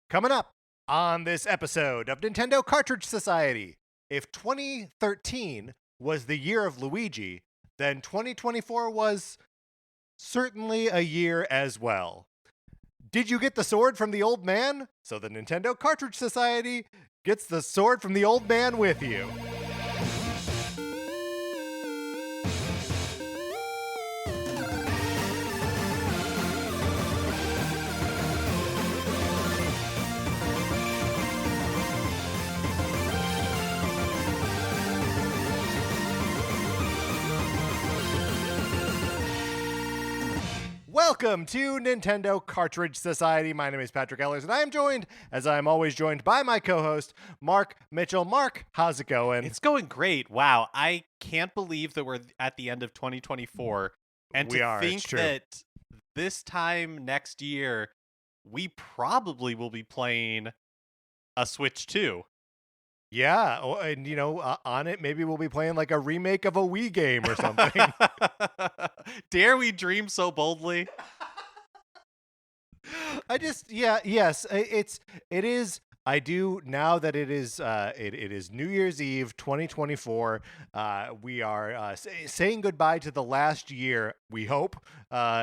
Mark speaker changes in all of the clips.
Speaker 1: Coming up on this episode of Nintendo Cartridge Society, if 2013 was the year of Luigi, then 2024 was certainly a year as well. Did you get the sword from the old man? So the Nintendo Cartridge Society gets the sword from the old man with you. Welcome to Nintendo Cartridge Society. My name is Patrick Ellers, and I am joined, as I am always joined, by my co-host, Mark Mitchell. Mark, how's it going?
Speaker 2: It's going great. Wow, I can't believe that we're at the end of 2024, and to think that this time next year, we probably will be playing a Switch 2.
Speaker 1: Yeah, and on it, maybe we'll be playing like a remake of a Wii game or something.
Speaker 2: Dare we dream so boldly?
Speaker 1: It is. I do now that it is New Year's Eve 2024. We are saying goodbye to the last year, we hope,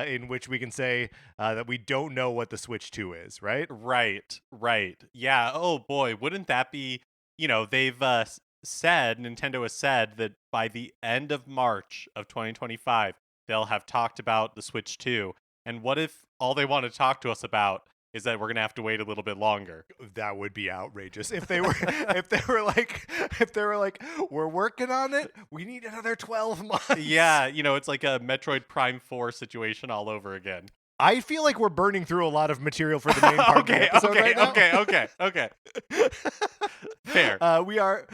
Speaker 1: in which we can say that we don't know what the Switch 2 is, right?
Speaker 2: Right. Yeah, oh boy, wouldn't that be... they've Nintendo has said that by the end of March of 2025, they'll have talked about the Switch 2. And what if all they want to talk to us about is that we're going to have to wait a little bit longer?
Speaker 1: That would be outrageous. If they were like, we're working on it, we need another 12 months.
Speaker 2: Yeah, it's like a Metroid Prime 4 situation all over again.
Speaker 1: I feel like we're burning through a lot of material for the main part of the episode right now.
Speaker 2: Okay. Fair.
Speaker 1: We are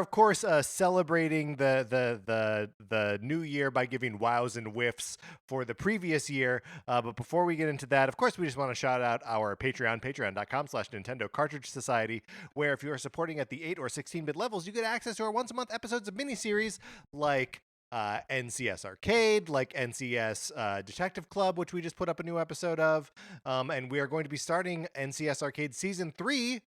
Speaker 1: of course celebrating the new year by giving wows and whiffs for the previous year. But before we get into that, of course, we just want to shout out our Patreon, patreon.com/Nintendo Cartridge Society, where if you are supporting at the 8 or 16-bit levels, you get access to our once a month episodes of miniseries like NCS Arcade, like NCS Detective Club, which we just put up a new episode of. And we are going to be starting NCS Arcade Season 3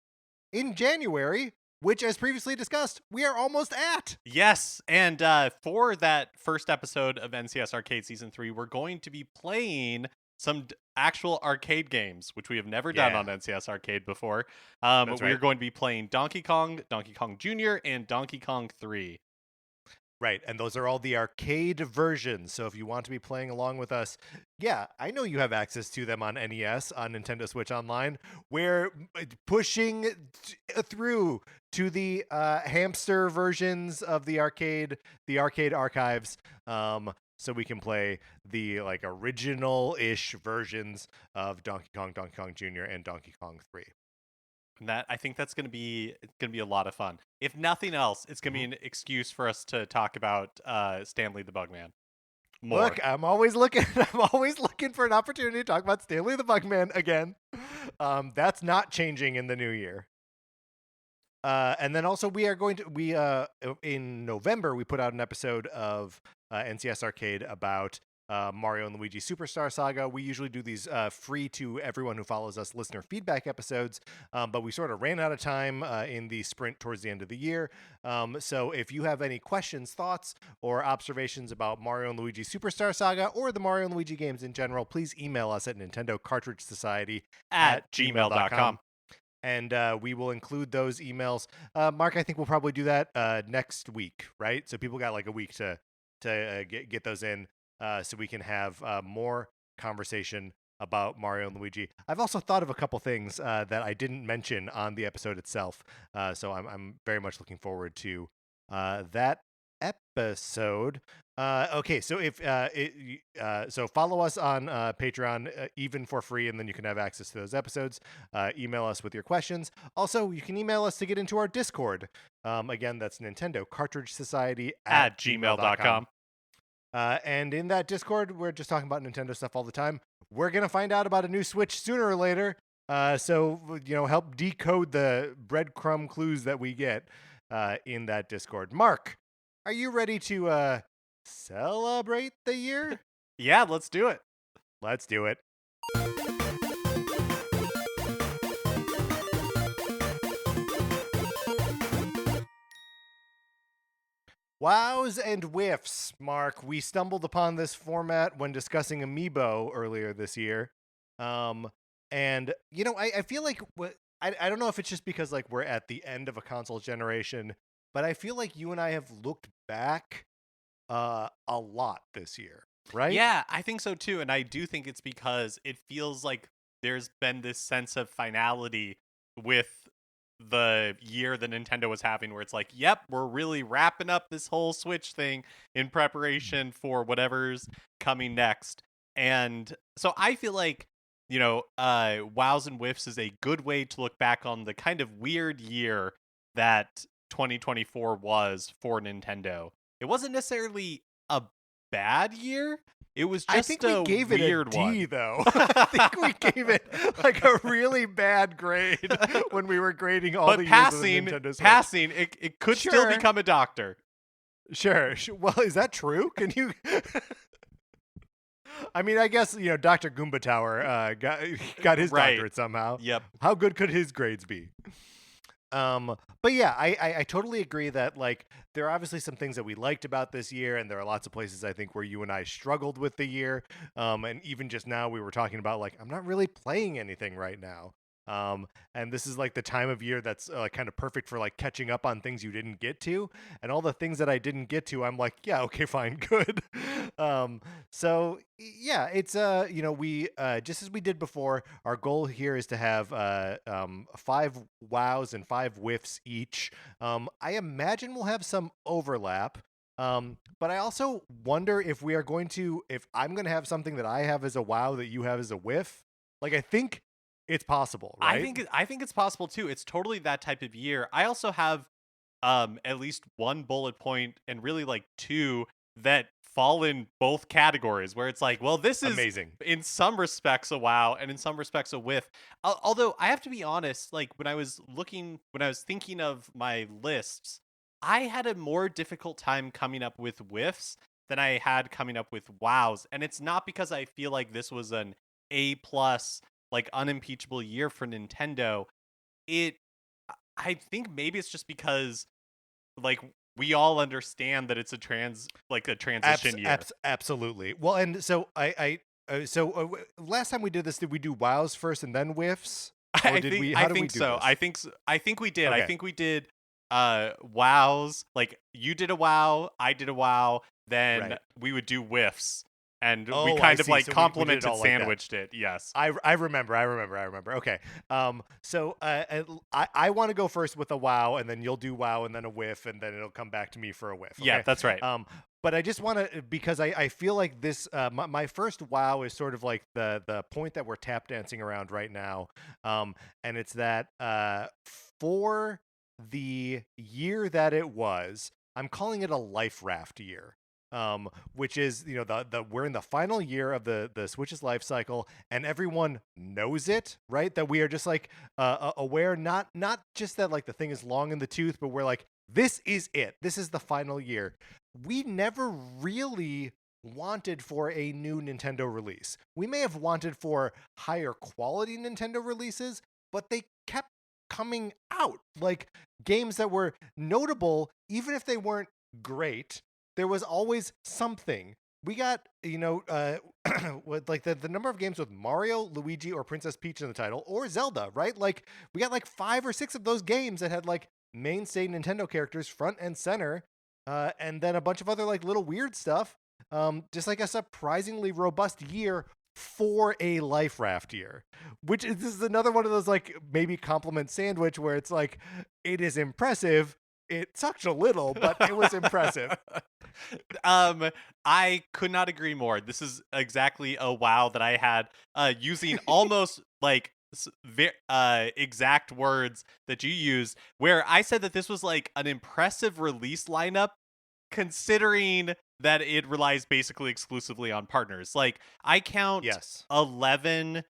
Speaker 1: in January, which, as previously discussed, we are almost at.
Speaker 2: Yes, and for that first episode of NCS Arcade Season 3, we're going to be playing some actual arcade games, which we have never done on NCS Arcade before. We're going to be playing Donkey Kong, Donkey Kong Jr., and Donkey Kong 3.
Speaker 1: Right, and those are all the arcade versions, so if you want to be playing along with us, yeah, I know you have access to them on NES, on Nintendo Switch Online. We're pushing through to the hamster versions of the arcade archives, so we can play the original-ish versions of Donkey Kong Jr., and Donkey Kong 3.
Speaker 2: And I think that's going to be a lot of fun. If nothing else, it's going to be an excuse for us to talk about Stanley the Bugman more.
Speaker 1: Look, I'm always looking for an opportunity to talk about Stanley the Bugman again. That's not changing in the new year. And then also in November we put out an episode of NCS Arcade about Mario and Luigi Superstar Saga. We usually do these free to everyone who follows us listener feedback episodes, but we sort of ran out of time in the sprint towards the end of the year. So if you have any questions, thoughts, or observations about Mario and Luigi Superstar Saga or the Mario and Luigi games in general, please email us at Nintendo Cartridge Society
Speaker 2: at gmail.com.
Speaker 1: And we will include those emails. Mark, I think we'll probably do that next week, right? So people got like a week to get those in. So we can have more conversation about Mario and Luigi. I've also thought of a couple things that I didn't mention on the episode itself. So I'm very much looking forward to that episode. Okay, so so follow us on Patreon, even for free, and then you can have access to those episodes. Email us with your questions. Also, you can email us to get into our Discord. Again, that's Nintendo Cartridge Society
Speaker 2: at gmail.com.
Speaker 1: And in that Discord, we're just talking about Nintendo stuff all the time. We're going to find out about a new Switch sooner or later. So, help decode the breadcrumb clues that we get in that Discord. Mark, are you ready to celebrate the year?
Speaker 2: Yeah, let's do it.
Speaker 1: Let's do it. Wows and whiffs, Mark. We stumbled upon this format when discussing Amiibo earlier this year. Um, and, I feel like I don't know if it's just because like we're at the end of a console generation, but I feel like you and I have looked back a lot this year, right?
Speaker 2: Yeah, I think so too. And I do think it's because it feels like there's been this sense of finality with the year that Nintendo was having, where it's like, yep, we're really wrapping up this whole Switch thing in preparation for whatever's coming next. And so I feel like, Wows and Whiffs is a good way to look back on the kind of weird year that 2024 was for Nintendo. It wasn't necessarily a bad year. It was
Speaker 1: I
Speaker 2: just
Speaker 1: think we
Speaker 2: a
Speaker 1: gave it a
Speaker 2: weird
Speaker 1: D
Speaker 2: one.
Speaker 1: though. I think we gave it like a really bad grade when we were grading all
Speaker 2: But
Speaker 1: the years of the
Speaker 2: passing,
Speaker 1: Nintendo Switch.
Speaker 2: passing, it could still
Speaker 1: Sure,
Speaker 2: become a doctor.
Speaker 1: sure. Well, is that true? Can you? I mean, I guess Dr. Goomba Tower got his
Speaker 2: Right.
Speaker 1: doctorate somehow.
Speaker 2: Yep.
Speaker 1: How good could his grades be? But yeah, I totally agree that like there are obviously some things that we liked about this year, and there are lots of places I think where you and I struggled with the year. And even just now we were talking about like I'm not really playing anything right now. And this is like the time of year that's kind of perfect for like catching up on things you didn't get to, and all the things that I didn't get to, I'm like, yeah, okay, fine, good. So yeah, it's we just as we did before, our goal here is to have 5 wows and 5 whiffs each. I imagine we'll have some overlap. But I also wonder if I'm going to have something that I have as a wow that you have as a whiff. Like, I think it's possible, right?
Speaker 2: I think it's possible too. It's totally that type of year. I also have at least one bullet point and really like two that fall in both categories, where it's like, well, this is
Speaker 1: Amazing.
Speaker 2: in some respects a wow and in some respects a whiff. Although I have to be honest, like when I was thinking of my lists, I had a more difficult time coming up with whiffs than I had coming up with wows. And it's not because I feel like this was an A plus, like unimpeachable year for Nintendo. It I think maybe it's just because like we all understand that it's a transition year.
Speaker 1: Absolutely. Well, and so last time we did this, did we do wows first and then whiffs, or did we? How
Speaker 2: I
Speaker 1: did we
Speaker 2: think
Speaker 1: do
Speaker 2: so.
Speaker 1: this?
Speaker 2: I think we did. I
Speaker 1: Okay.
Speaker 2: think we did wows. Like you did a wow, I did a wow, then
Speaker 1: Right.
Speaker 2: we would do whiffs. And we
Speaker 1: Oh, I
Speaker 2: kind of
Speaker 1: see.
Speaker 2: like
Speaker 1: So we did it
Speaker 2: complimented
Speaker 1: all like that.
Speaker 2: sandwiched it. Yes.
Speaker 1: I remember. Okay. So I want to go first with a wow, and then you'll do wow, and then a whiff, and then it'll come back to me for a whiff.
Speaker 2: Yeah,
Speaker 1: Okay.
Speaker 2: that's right.
Speaker 1: But I just want to because I feel like this my first wow is sort of like the point that we're tap dancing around right now, and it's that for the year that it was, I'm calling it a life raft year. Which is the we're in the final year of the Switch's life cycle, and everyone knows it, right? That we are just like aware, not just that like the thing is long in the tooth, but we're like, this is it. This is the final year. We never really wanted for a new Nintendo release. We may have wanted for higher quality Nintendo releases, but they kept coming out like games that were notable, even if they weren't great. There was always something. We got, with like the number of games with Mario, Luigi, or Princess Peach in the title, or Zelda, right? Like we got like 5 or 6 of those games that had like mainstay Nintendo characters front and center, and then a bunch of other like little weird stuff. Just like a surprisingly robust year for a life raft year, this is another one of those like maybe compliment sandwich where it's like it is impressive. It sucked a little, but it was impressive.
Speaker 2: I could not agree more. This is exactly a wow that I had using almost like exact words that you used, where I said that this was like an impressive release lineup considering that it relies basically exclusively on partners. Like I count
Speaker 1: Yes.
Speaker 2: 11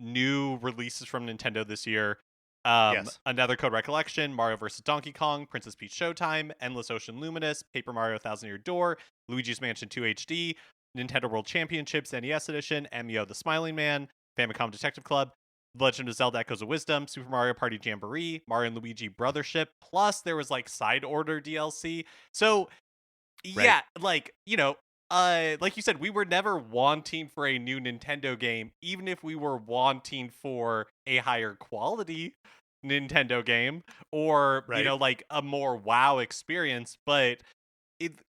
Speaker 2: new releases from Nintendo this year.
Speaker 1: Yes.
Speaker 2: Another Code Recollection, Mario vs. Donkey Kong, Princess Peach Showtime, Endless Ocean Luminous, Paper Mario Thousand Year Door, Luigi's Mansion 2 HD, Nintendo World Championships NES Edition, Emio the Smiling Man, Famicom Detective Club, Legend of Zelda Echoes of Wisdom, Super Mario Party Jamboree, Mario and Luigi Brothership, plus there was like side order DLC. So
Speaker 1: right?
Speaker 2: Yeah, like you said, we were never wanting for a new Nintendo game, even if we were wanting for a higher quality Nintendo game or,
Speaker 1: Right.
Speaker 2: like a more wow experience. But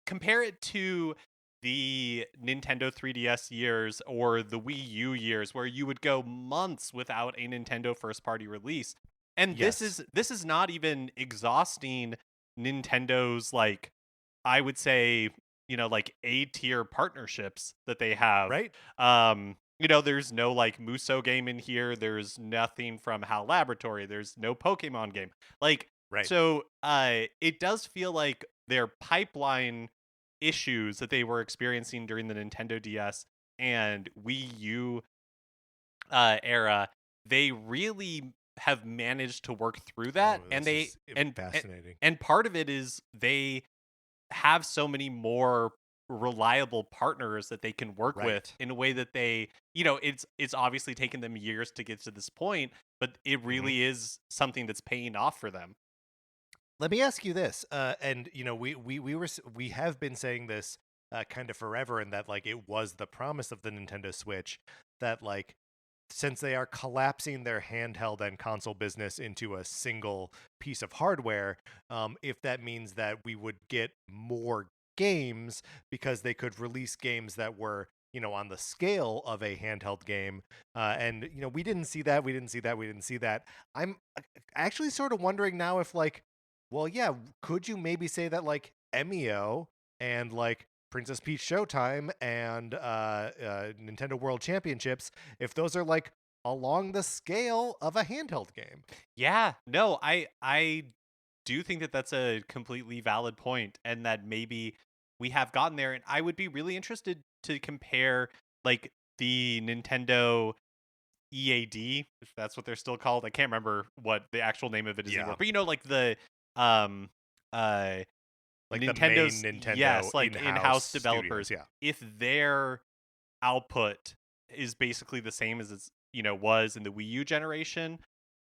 Speaker 2: compare it to the Nintendo 3DS years or the Wii U years where you would go months without a Nintendo first party release. And this
Speaker 1: Yes.
Speaker 2: is this is not even exhausting Nintendo's, like, I would say, like A tier partnerships that they have.
Speaker 1: Right.
Speaker 2: There's no like Muso game in here. There's nothing from HAL Laboratory. There's no Pokemon game. Like,
Speaker 1: Right.
Speaker 2: so it does feel like their pipeline issues that they were experiencing during the Nintendo DS and Wii U era, they really have managed to work through that.
Speaker 1: Oh,
Speaker 2: And
Speaker 1: this
Speaker 2: they
Speaker 1: is
Speaker 2: and
Speaker 1: fascinating.
Speaker 2: and part of it is they have so many more reliable partners that they can work with
Speaker 1: Right.
Speaker 2: in a way that they, it's obviously taken them years to get to this point, but it
Speaker 1: Hmm.
Speaker 2: really is something that's paying off for them.
Speaker 1: Let me ask you this, and we have been saying this kind of forever, and that like it was the promise of the Nintendo Switch that like since they are collapsing their handheld and console business into a single piece of hardware, if that means that we would get more games because they could release games that were on the scale of a handheld game, and we didn't see that, we didn't see that. I'm actually sort of wondering now if like, well, yeah, could you maybe say that like Emio and like Princess Peach Showtime and Nintendo World Championships, if those are like along the scale of a handheld game?
Speaker 2: Yeah, no, I do think that that's a completely valid point, and that maybe we have gotten there. And I would be really interested to compare like the Nintendo EAD, if that's what they're still called. I can't remember what the actual name of it is anymore.
Speaker 1: Yeah,
Speaker 2: But like the um uh
Speaker 1: like the main
Speaker 2: Nintendo's,
Speaker 1: Nintendo
Speaker 2: yes, like
Speaker 1: in-house
Speaker 2: in-house
Speaker 1: studios.
Speaker 2: developers,
Speaker 1: Yeah,
Speaker 2: if their output is basically the same as it's, was in the Wii U generation,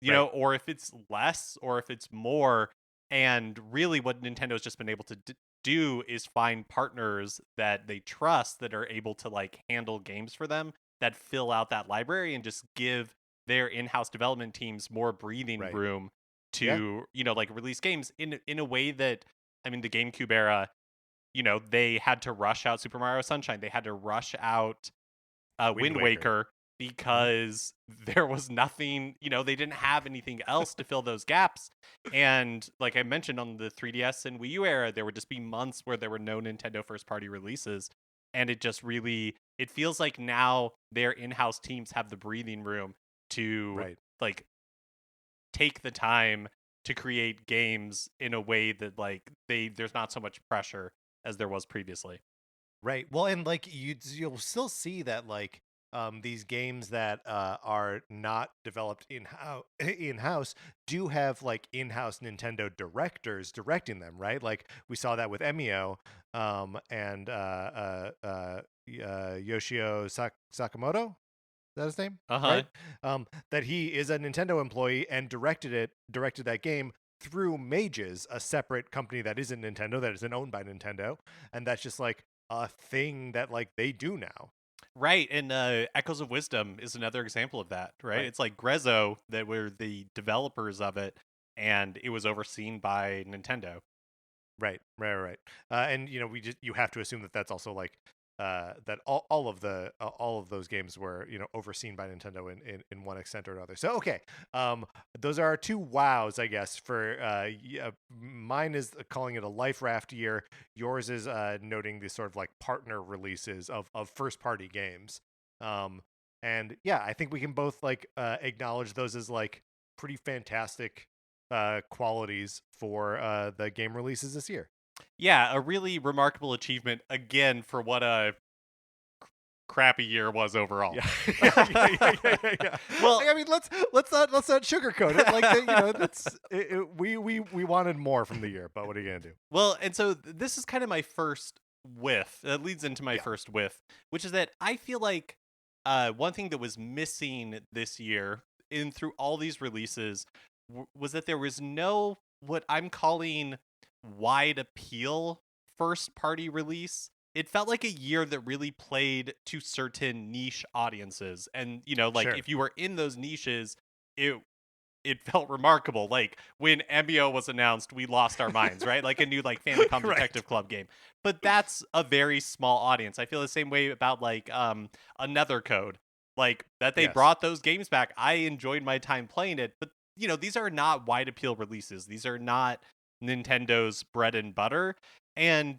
Speaker 1: right,
Speaker 2: or if it's less or if it's more. And really what Nintendo's just been able to do is find partners that they trust that are able to like handle games for them that fill out that library and just give their in-house development teams more breathing
Speaker 1: right.
Speaker 2: room
Speaker 1: Yeah,
Speaker 2: to, like release games in a way that, I mean, the GameCube era, they had to rush out Super Mario Sunshine. They had to rush out
Speaker 1: Wind
Speaker 2: Wind
Speaker 1: Waker.
Speaker 2: Waker
Speaker 1: Hmm.
Speaker 2: because there was nothing, they didn't have anything else to fill those gaps. And like I mentioned, on the 3DS and Wii U era, there would just be months where there were no Nintendo first party releases. And it just really, it feels like now their in-house teams have the breathing room to
Speaker 1: Right.
Speaker 2: like take the time to create games in a way that like there's not so much pressure as there was previously.
Speaker 1: Right. Well, and like you'll still see that like these games that are not developed in house do have like in house Nintendo directors directing them. Right. Like we saw that with Emio and Yoshio Sakamoto. Is that his name?
Speaker 2: Uh-huh.
Speaker 1: Right. That he is a Nintendo employee and directed that game through Mages, a separate company that isn't Nintendo, that isn't owned by Nintendo, and that's just like a thing that like they do now.
Speaker 2: Right, and Echoes of Wisdom is another example of that, right?
Speaker 1: Right.
Speaker 2: It's like Grezzo that were the developers of it, and it was overseen by Nintendo.
Speaker 1: Right. And we just you have to assume that that's also like that all of those games were overseen by Nintendo in one extent or another. So okay, those are our two wows, I guess. For mine is calling it a life raft year. Yours is noting the sort of like partner releases of first party games. Um, and yeah, I think we can both like acknowledge those as like pretty fantastic qualities for the game releases this year.
Speaker 2: Yeah, a really remarkable achievement again for what a crappy year was overall.
Speaker 1: Yeah, yeah.
Speaker 2: Well,
Speaker 1: I mean, let's not sugarcoat it. Like that's we wanted more from the year, but what are you gonna do?
Speaker 2: well, and so this is kind of my first whiff. That leads into my
Speaker 1: Yeah,
Speaker 2: first whiff, which is that I feel like one thing that was missing this year in through all these releases was that there was no what I'm calling wide appeal first party release, it felt like a year that really played to certain niche audiences. And, like
Speaker 1: Sure.
Speaker 2: if you were in those niches, it it felt remarkable. Like when Emio was announced, we lost our minds, right? Like a new like Famicom
Speaker 1: Right.
Speaker 2: Detective Club game. But that's a very small audience. I feel the same way about like Another Code. Like that they
Speaker 1: Yes.
Speaker 2: brought those games back. I enjoyed my time playing it, but these are not wide appeal releases. These are not Nintendo's bread and butter. Even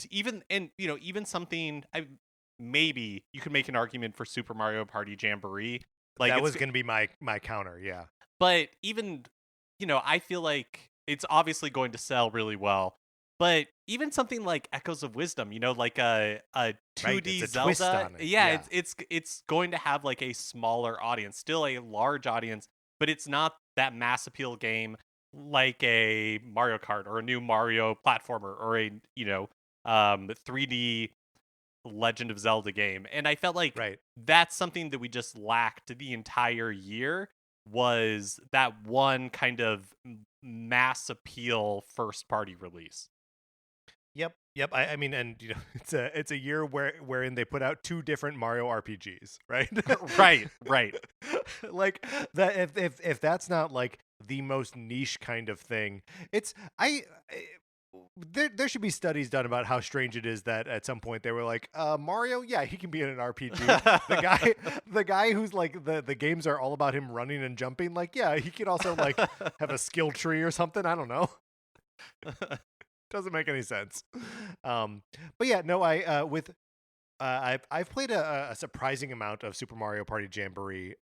Speaker 2: something maybe you could make an argument for Super Mario Party Jamboree. Like
Speaker 1: That
Speaker 2: it's
Speaker 1: was going to be my counter. Yeah.
Speaker 2: but even, I feel like it's obviously going to sell really well. But even something like Echoes of Wisdom, like a
Speaker 1: Right. It's
Speaker 2: 2D
Speaker 1: a twist
Speaker 2: Zelda,
Speaker 1: on it.
Speaker 2: yeah,
Speaker 1: Yeah.
Speaker 2: it's going to have like a smaller audience, still a large audience, but it's not that mass appeal game like a Mario Kart or a new Mario platformer or a 3D Legend of Zelda game. And I felt like
Speaker 1: Right.
Speaker 2: that's something that we just lacked the entire year was that one kind of mass appeal first party release.
Speaker 1: Yep, yep. I mean, and it's a year wherein they put out two different Mario RPGs, right?
Speaker 2: Right, right.
Speaker 1: Like that. If that's not like the most niche kind of thing, it's there should be studies done about how strange it is that at some point they were like, Mario, yeah, he can be in an RPG. The guy, the guy who's like the games are all about him running and jumping. Like, yeah, he could also like have a skill tree or something. I don't know. Doesn't make any sense. Um, but yeah, no, I've played a surprising amount of Super Mario Party Jamboree.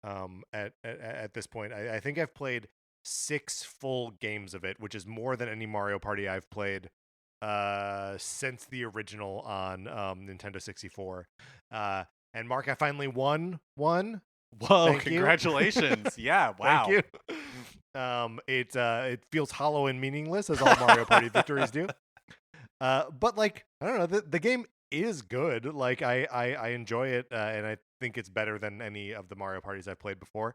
Speaker 1: At this point, I think I've played 6 full games of it, which is more than any Mario Party I've played since the original on Nintendo 64. And Mark, I finally won one.
Speaker 2: Whoa,
Speaker 1: Thank you.
Speaker 2: congratulations. Yeah,
Speaker 1: Thank
Speaker 2: wow.
Speaker 1: you. It feels hollow and meaningless as all Mario Party victories do. But like I don't know, the game is good. Like I enjoy it, and I think it's better than any of the Mario parties I've played before.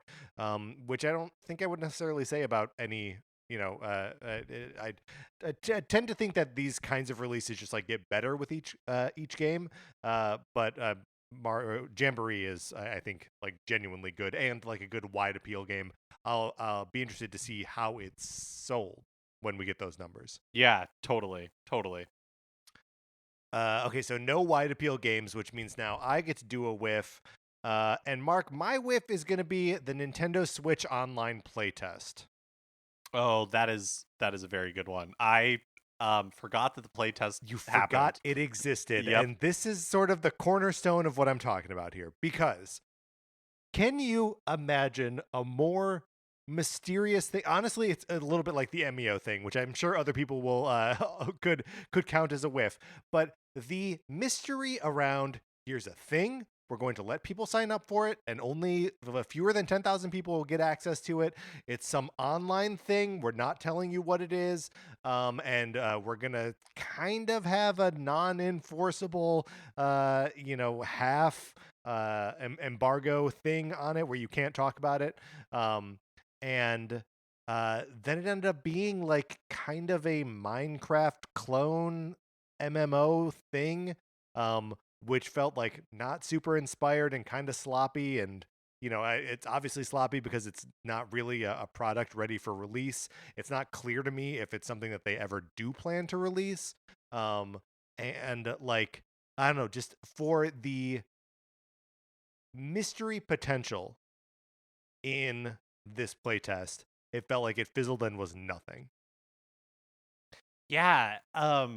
Speaker 1: Which I don't think I would necessarily say about any. I tend to think that these kinds of releases just like get better with each game. But Mario Jamboree is, I think, like genuinely good and like a good wide appeal game. I'll be interested to see how it's sold when we get those numbers.
Speaker 2: Yeah, totally. Totally.
Speaker 1: Okay, so no wide appeal games, which means now I get to do a whiff. And Mark, my whiff is going to be the Nintendo Switch Online playtest.
Speaker 2: Oh, that is a very good one. I forgot that the playtest
Speaker 1: You forgot
Speaker 2: happened.
Speaker 1: it existed,
Speaker 2: Yep.
Speaker 1: and this is sort of the cornerstone of what I'm talking about here. Because can you imagine a more mysterious thing? Honestly, it's a little bit like the Emio thing, which I'm sure other people will could count as a whiff. But the mystery around here's a thing. We're going to let people sign up for it, and only fewer than 10,000 people will get access to it. It's some online thing. We're not telling you what it is. And we're going to kind of have a non enforceable, half embargo thing on it where you can't talk about it. And then it ended up being like kind of a Minecraft clone MMO thing, which felt like not super inspired and kind of sloppy. And it's obviously sloppy because it's not really a product ready for release. It's not clear to me if it's something that they ever do plan to release. And like I don't know, just for the mystery potential in this playtest, it felt like it fizzled and was nothing.
Speaker 2: Yeah. I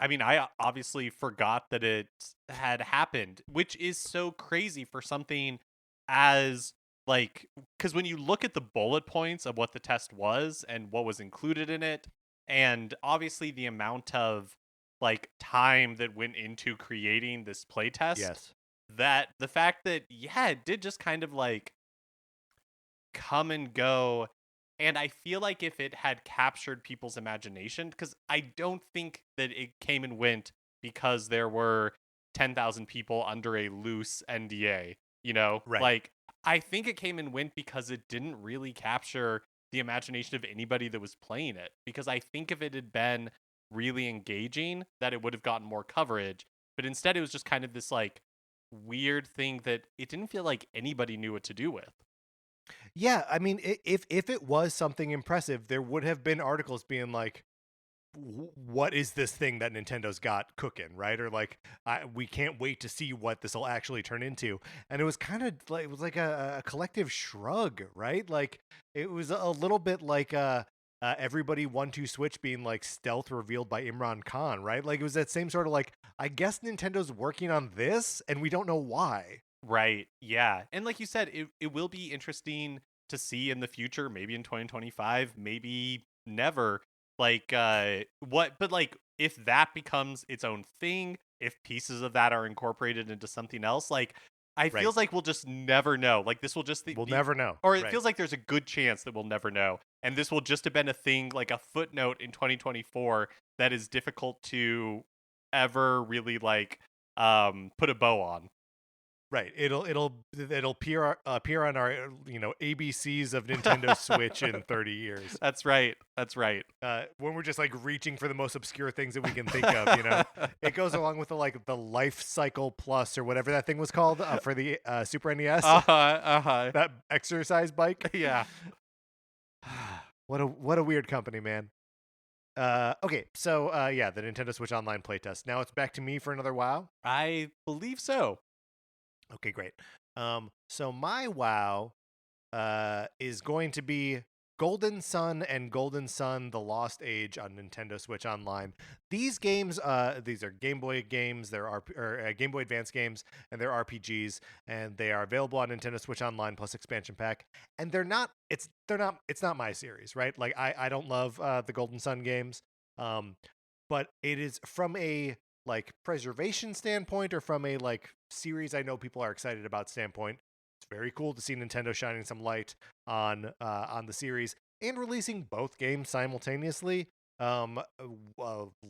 Speaker 2: mean, I obviously forgot that it had happened, which is so crazy for something as like because when you look at the bullet points of what the test was and what was included in it, and obviously the amount of like time that went into creating this playtest,
Speaker 1: Yes.
Speaker 2: that the fact that yeah, it did just kind of like come and go. And I feel like if it had captured people's imagination, because I don't think that it came and went because there were 10,000 people under a loose NDA,
Speaker 1: Right.
Speaker 2: Like, I think it came and went because it didn't really capture the imagination of anybody that was playing it. Because I think if it had been really engaging, that it would have gotten more coverage. But instead, it was just kind of this like weird thing that it didn't feel like anybody knew what to do with.
Speaker 1: Yeah, I mean, if it was something impressive, there would have been articles being like, what is this thing that Nintendo's got cooking, right? Or like, we can't wait to see what this will actually turn into. And it was kind of like, it was like a collective shrug, right? Like, it was a little bit like everybody 1-2 switch being like stealth revealed by Imran Khan, right? Like, it was that same sort of like, I guess Nintendo's working on this and we don't know why.
Speaker 2: Right. Yeah. And like you said, it will be interesting to see in the future, maybe in 2025, maybe never. Like what but like if that becomes its own thing, if pieces of that are incorporated into something else, like I
Speaker 1: Right.
Speaker 2: feels like we'll just never know. Like this will just
Speaker 1: We'll
Speaker 2: be
Speaker 1: never know.
Speaker 2: or it
Speaker 1: Right.
Speaker 2: feels like there's a good chance that we'll never know. And this will just have been a thing like a footnote in 2024 that is difficult to ever really like put a bow on.
Speaker 1: Right. It'll appear on our ABCs of Nintendo Switch in 30 years.
Speaker 2: That's right. That's right.
Speaker 1: When we're just like reaching for the most obscure things that we can think of. It goes along with the Life Cycle Plus or whatever that thing was called for the Super NES.
Speaker 2: Uh-huh. Uh-huh.
Speaker 1: That exercise bike.
Speaker 2: Yeah.
Speaker 1: What a weird company, man. Okay, so yeah, the Nintendo Switch Online playtest. Now it's back to me for another WoW.
Speaker 2: I believe so.
Speaker 1: Okay, great. So my WoW is going to be Golden Sun and Golden Sun: The Lost Age on Nintendo Switch Online. These games, these are Game Boy games. Game Boy Advance games, and they're RPGs, and they are available on Nintendo Switch Online plus expansion pack. And they're not. It's not my series, right? Like I don't love the Golden Sun games. But it is from a like preservation standpoint or from a like series I know people are excited about standpoint. It's very cool to see Nintendo shining some light on the series and releasing both games simultaneously. A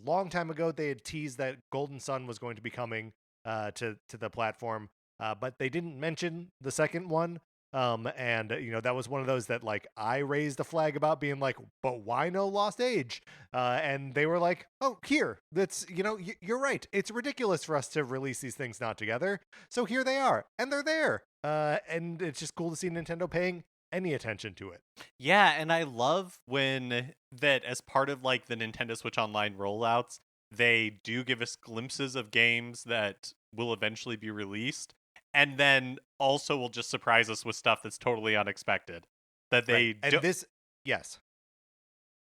Speaker 1: long time ago, they had teased that Golden Sun was going to be coming to the platform, but they didn't mention the second one. And that was one of those that like I raised a flag about being like, but why no Lost Age? And they were like, oh, here, that's you're right. It's ridiculous for us to release these things not together. So here they are, and they're there. And it's just cool to see Nintendo paying any attention to it.
Speaker 2: Yeah, and I love when that as part of like the Nintendo Switch Online rollouts, they do give us glimpses of games that will eventually be released, and then also will just surprise us with stuff that's totally unexpected. That
Speaker 1: Right.
Speaker 2: they
Speaker 1: And
Speaker 2: do.
Speaker 1: yes,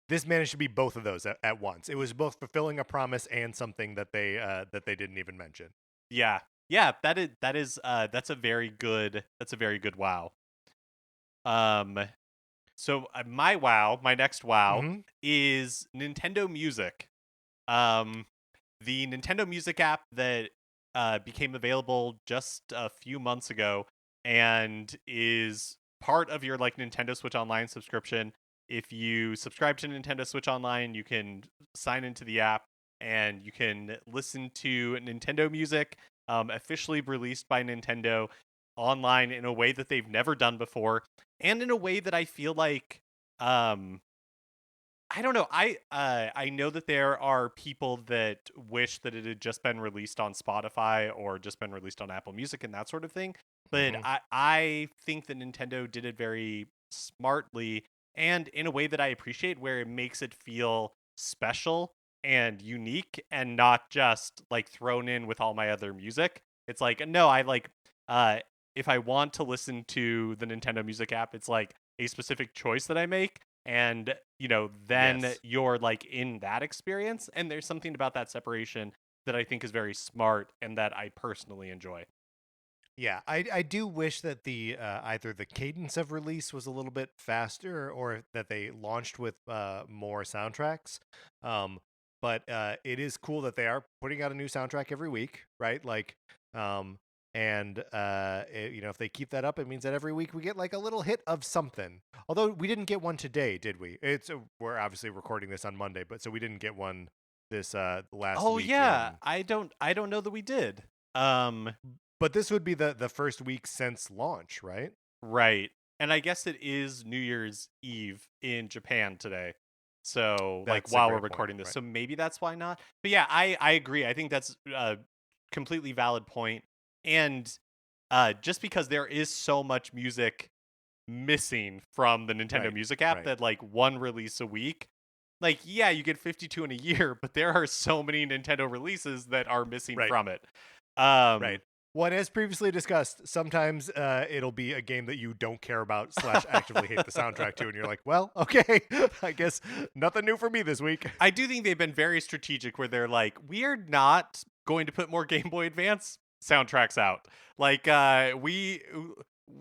Speaker 1: this managed to be both of those at once. It was both fulfilling a promise and something that they didn't even mention.
Speaker 2: Yeah. Yeah, that's a very good wow. Um so my next wow
Speaker 1: Mm-hmm.
Speaker 2: is Nintendo Music. Um the Nintendo Music app that became available just a few months ago and is part of your like Nintendo Switch Online subscription. If you subscribe to Nintendo Switch Online, you can sign into the app and you can listen to Nintendo Music officially released by Nintendo online in a way that they've never done before and in a way that I feel like um I don't know. I know that there are people that wish that it had just been released on Spotify or just been released on Apple Music and that sort of thing. But
Speaker 1: Mm-hmm.
Speaker 2: I think that Nintendo did it very smartly and in a way that I appreciate, where it makes it feel special and unique and not just like thrown in with all my other music. It's like no, I like uh if I want to listen to the Nintendo Music app, it's like a specific choice that I make, and then
Speaker 1: Yes.
Speaker 2: you're like in that experience, and there's something about that separation that I think is very smart and that I personally enjoy.
Speaker 1: Yeah, I do wish that the either the cadence of release was a little bit faster or that they launched with more soundtracks. Um, but it is cool that they are putting out a new soundtrack every week, right? Like, and if they keep that up, it means that every week we get like a little hit of something. Although we didn't get one today, did we? We're obviously recording this on Monday, but so we didn't get one this last
Speaker 2: Oh
Speaker 1: week
Speaker 2: yeah,
Speaker 1: in.
Speaker 2: I don't know that we did. Um,
Speaker 1: But this would be the first week since launch, right?
Speaker 2: right. And I guess it is New Year's Eve in Japan today. So like
Speaker 1: That's a
Speaker 2: while we're
Speaker 1: great point.
Speaker 2: recording this,
Speaker 1: Right.
Speaker 2: so maybe that's why not. But yeah, I agree. I think that's a completely valid point. And just because there is so much music missing from the Nintendo
Speaker 1: Right.
Speaker 2: Music app
Speaker 1: Right.
Speaker 2: that like one release a week, like yeah, you get 52 in a year, but there are so many Nintendo releases that are missing
Speaker 1: Right.
Speaker 2: from it.
Speaker 1: Right.
Speaker 2: Um
Speaker 1: Well, and as previously discussed, sometimes it'll be a game that you don't care about slash actively hate the soundtrack to, and you're like, well, okay, I guess nothing new for me this week.
Speaker 2: I do think they've been very strategic where they're like, we are not going to put more Game Boy Advance soundtracks out. Like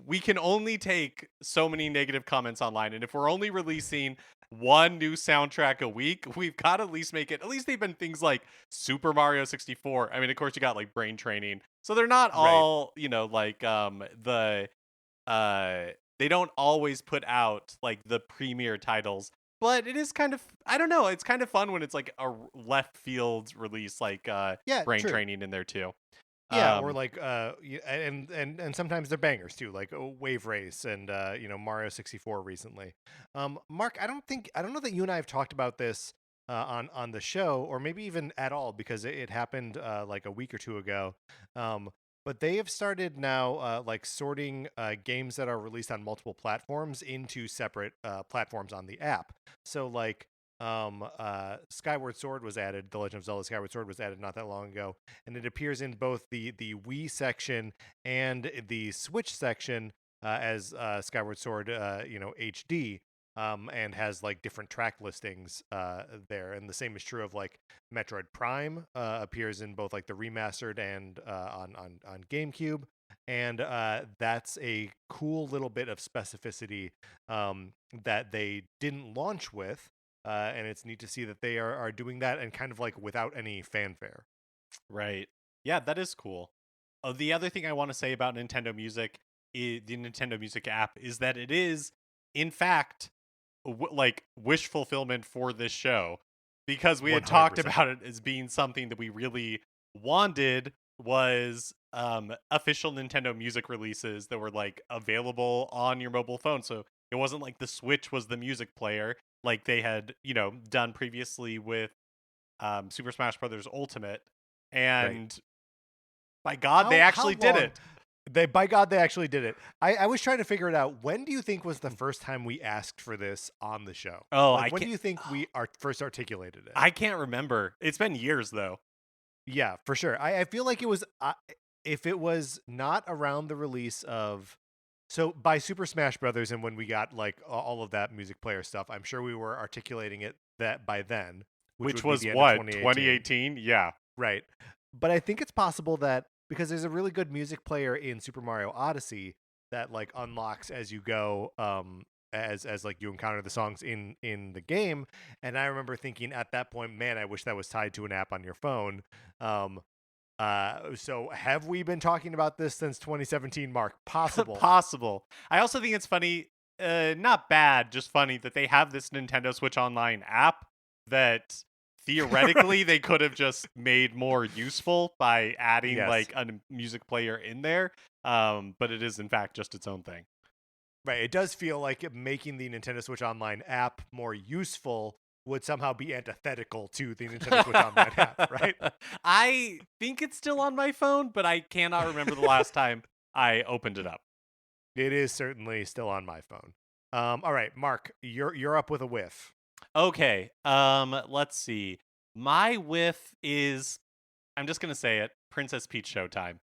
Speaker 2: we can only take so many negative comments online, and if we're only releasing one new soundtrack a week, we've got to at least make it. At least they've been things like Super Mario 64. I mean, of course, you got like Brain Training, so they're not
Speaker 1: Right.
Speaker 2: all like the uh they don't always put out like the premier titles, but it is kind of, I don't know, it's kind of fun when it's like a left field release like
Speaker 1: Yeah.
Speaker 2: Brain
Speaker 1: True.
Speaker 2: Training in there too.
Speaker 1: Yeah, or
Speaker 2: um
Speaker 1: like and sometimes they're bangers too, like Wave Race and Mario 64 recently. Mark, I don't know that you and I have talked about this on the show, or maybe even at all, because it happened like a week or two ago. Um, but they have started now like sorting games that are released on multiple platforms into separate platforms on the app. So like Skyward Sword was added, The Legend of Zelda Skyward Sword was added not that long ago, and it appears in both the Wii section and the Switch section as Skyward Sword, HD, and has like different track listings there. And the same is true of like Metroid Prime, appears in both like the remastered and on GameCube. And that's a cool little bit of specificity that they didn't launch with. And it's neat to see that they are doing that and kind of like without any fanfare.
Speaker 2: right, yeah, that is cool. The other thing I want to say about Nintendo Music, the Nintendo Music app, is that it is in fact like wish fulfillment for this show, because we had talked
Speaker 1: 100%.
Speaker 2: about it as being something that we really wanted was official Nintendo Music releases that were like available on your mobile phone. So it wasn't like the Switch was the music player like they had, done previously with Super Smash Brothers Ultimate.
Speaker 1: Right.
Speaker 2: And by God, they
Speaker 1: How
Speaker 2: actually did
Speaker 1: long?
Speaker 2: it.
Speaker 1: They By God, they actually did it. I was trying to figure it out. When do you think was the first time we asked for this on the show?
Speaker 2: Oh,
Speaker 1: Like,
Speaker 2: I
Speaker 1: when do
Speaker 2: can't.
Speaker 1: you think we first articulated it?
Speaker 2: I can't remember. It's been years though.
Speaker 1: Yeah, for sure. I feel like it was if it was not around the release of, so by Super Smash Brothers and when we got like all of that music player stuff, I'm sure we were articulating it that by then, which
Speaker 2: Which
Speaker 1: would be
Speaker 2: was
Speaker 1: the end of
Speaker 2: what,
Speaker 1: 2018.
Speaker 2: 2018? Yeah.
Speaker 1: Right. But I think it's possible that because there's a really good music player in Super Mario Odyssey that like unlocks as you go, as like you encounter the songs in the game. And I remember thinking at that point, man, I wish that was tied to an app on your phone. Um so have we been talking about this since 2017, Mark? Possible.
Speaker 2: Possible. I also think it's funny, not bad, just funny that they have this Nintendo Switch Online app that theoretically
Speaker 1: Right.
Speaker 2: they could have just made more useful by adding
Speaker 1: Yes.
Speaker 2: like a music player in there. But it is in fact just its own thing.
Speaker 1: Right. It does feel like making the Nintendo Switch Online app more useful would somehow be antithetical to the Nintendo Switch Online app, right?
Speaker 2: I think it's still on my phone, but I cannot remember the last time I opened it up.
Speaker 1: It is certainly still on my phone. All right, Mark, you're up with a whiff.
Speaker 2: Okay. Let's see. My whiff is, I'm just gonna say it, Princess Peach Showtime.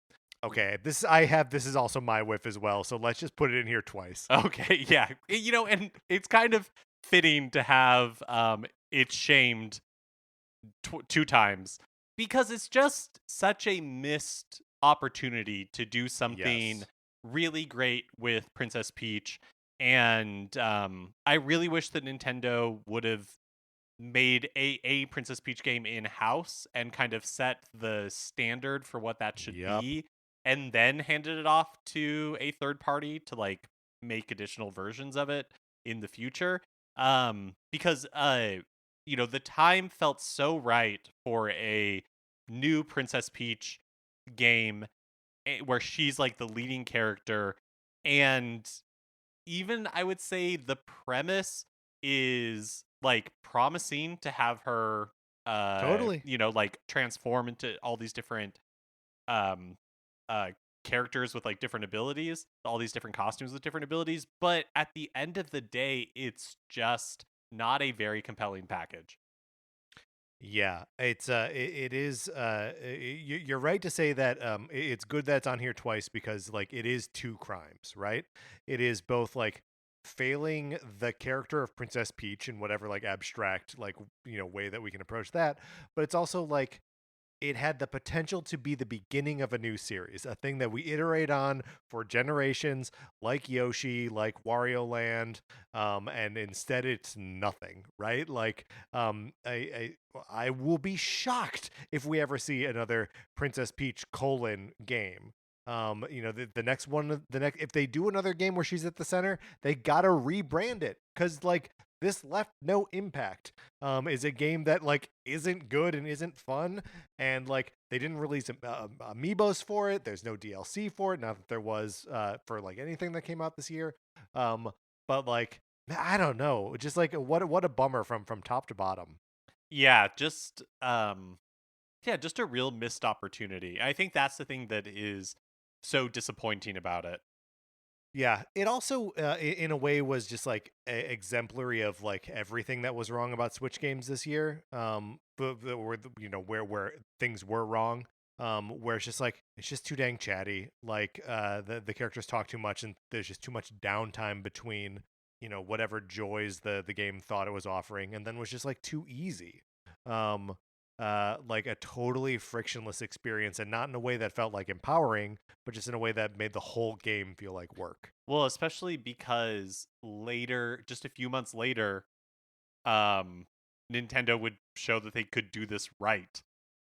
Speaker 1: Okay, this is also my whiff as well. So let's just put it in here twice.
Speaker 2: Okay, yeah. And it's kind of fitting to have it shamed two times, because it's just such a missed opportunity to do something
Speaker 1: Yes.
Speaker 2: really great with Princess Peach. And I really wish that Nintendo would have made a Princess Peach game in house and kind of set the standard for what that should
Speaker 1: Yep.
Speaker 2: be, and then handed it off to a third party to like make additional versions of it in the future. Because the time felt so right for a new Princess Peach game, where she's like the leading character. And even I would say the premise is like promising to have her
Speaker 1: Totally.
Speaker 2: like transform into all these different um uh characters with like different abilities, all these different costumes with different abilities, but at the end of the day it's just not a very compelling package.
Speaker 1: Yeah, it is you're right to say that it's good that it's on here twice because like it is two crimes, right? It is both like failing the character of Princess Peach in whatever like abstract like way that we can approach that, but it's also like it had the potential to be the beginning of a new series, a thing that we iterate on for generations, like Yoshi, like Wario Land, and instead it's nothing, right? Like, I will be shocked if we ever see another Princess Peach colon game. The next one, the next if they do another game where she's at the center, they gotta rebrand it because like this left no impact. Is a game that like isn't good and isn't fun, and like they didn't release amiibos for it. There's no DLC for it, not that there was for like anything that came out this year. Um, but like I don't know, just like what a bummer from top to bottom.
Speaker 2: Yeah, just a real missed opportunity. I think that's the thing that is so disappointing about it.
Speaker 1: Yeah, it also, in a way, was just like exemplary of like everything that was wrong about Switch games this year. Where where things were wrong. Where it's just like it's just too dang chatty. Like, the characters talk too much, and there's just too much downtime between whatever joys the game thought it was offering, and then was just like too easy. Um, like a totally frictionless experience, and not in a way that felt like empowering, but just in a way that made the whole game feel like work.
Speaker 2: Well, especially because later, just a few months later, um, Nintendo would show that they could do this right.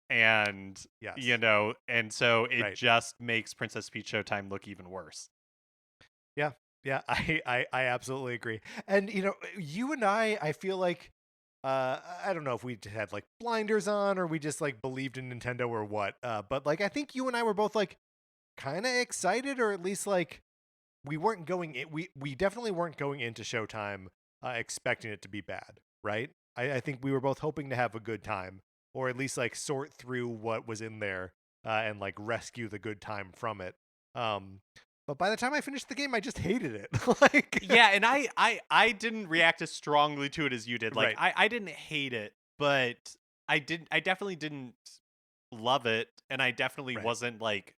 Speaker 2: And,
Speaker 1: Yes.
Speaker 2: and so it
Speaker 1: Right.
Speaker 2: just makes Princess Peach Showtime look even worse.
Speaker 1: Yeah. Yeah. I absolutely agree. And you and I feel like I don't know if we had like blinders on or we just like believed in Nintendo or what. But like I think you and I were both like kind of excited, or at least like we weren't going in, we definitely weren't going into Showtime expecting it to be bad, right? I think we were both hoping to have a good time, or at least like sort through what was in there and like rescue the good time from it. Um, but by the time I finished the game, I just hated it. Like,
Speaker 2: Yeah, and I didn't react as strongly to it as you did. Like
Speaker 1: right,
Speaker 2: I didn't hate it, but I definitely didn't love it, and I definitely
Speaker 1: right,
Speaker 2: wasn't like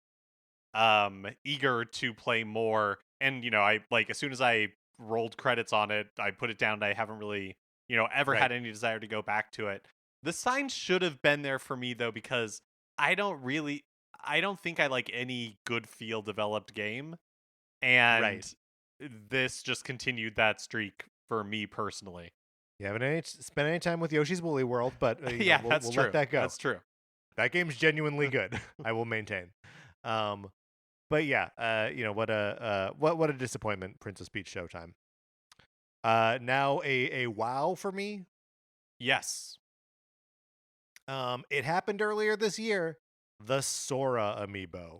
Speaker 2: eager to play more. And I like as soon as I rolled credits on it, I put it down. I haven't really ever
Speaker 1: right.
Speaker 2: had any desire to go back to it. The sign should have been there for me though, because I don't really I don't think I like any good feel developed game,
Speaker 1: Right.
Speaker 2: and this just continued that streak for me personally.
Speaker 1: You haven't spent any time with Yoshi's Woolly World, but
Speaker 2: Yeah, that's
Speaker 1: we'll let
Speaker 2: true.
Speaker 1: that go.
Speaker 2: That's true.
Speaker 1: That game's genuinely good. I will maintain. Um, but yeah, what a disappointment, Princess Peach Showtime. Now a wow for me.
Speaker 2: Yes.
Speaker 1: It happened earlier this year. The Sora amiibo.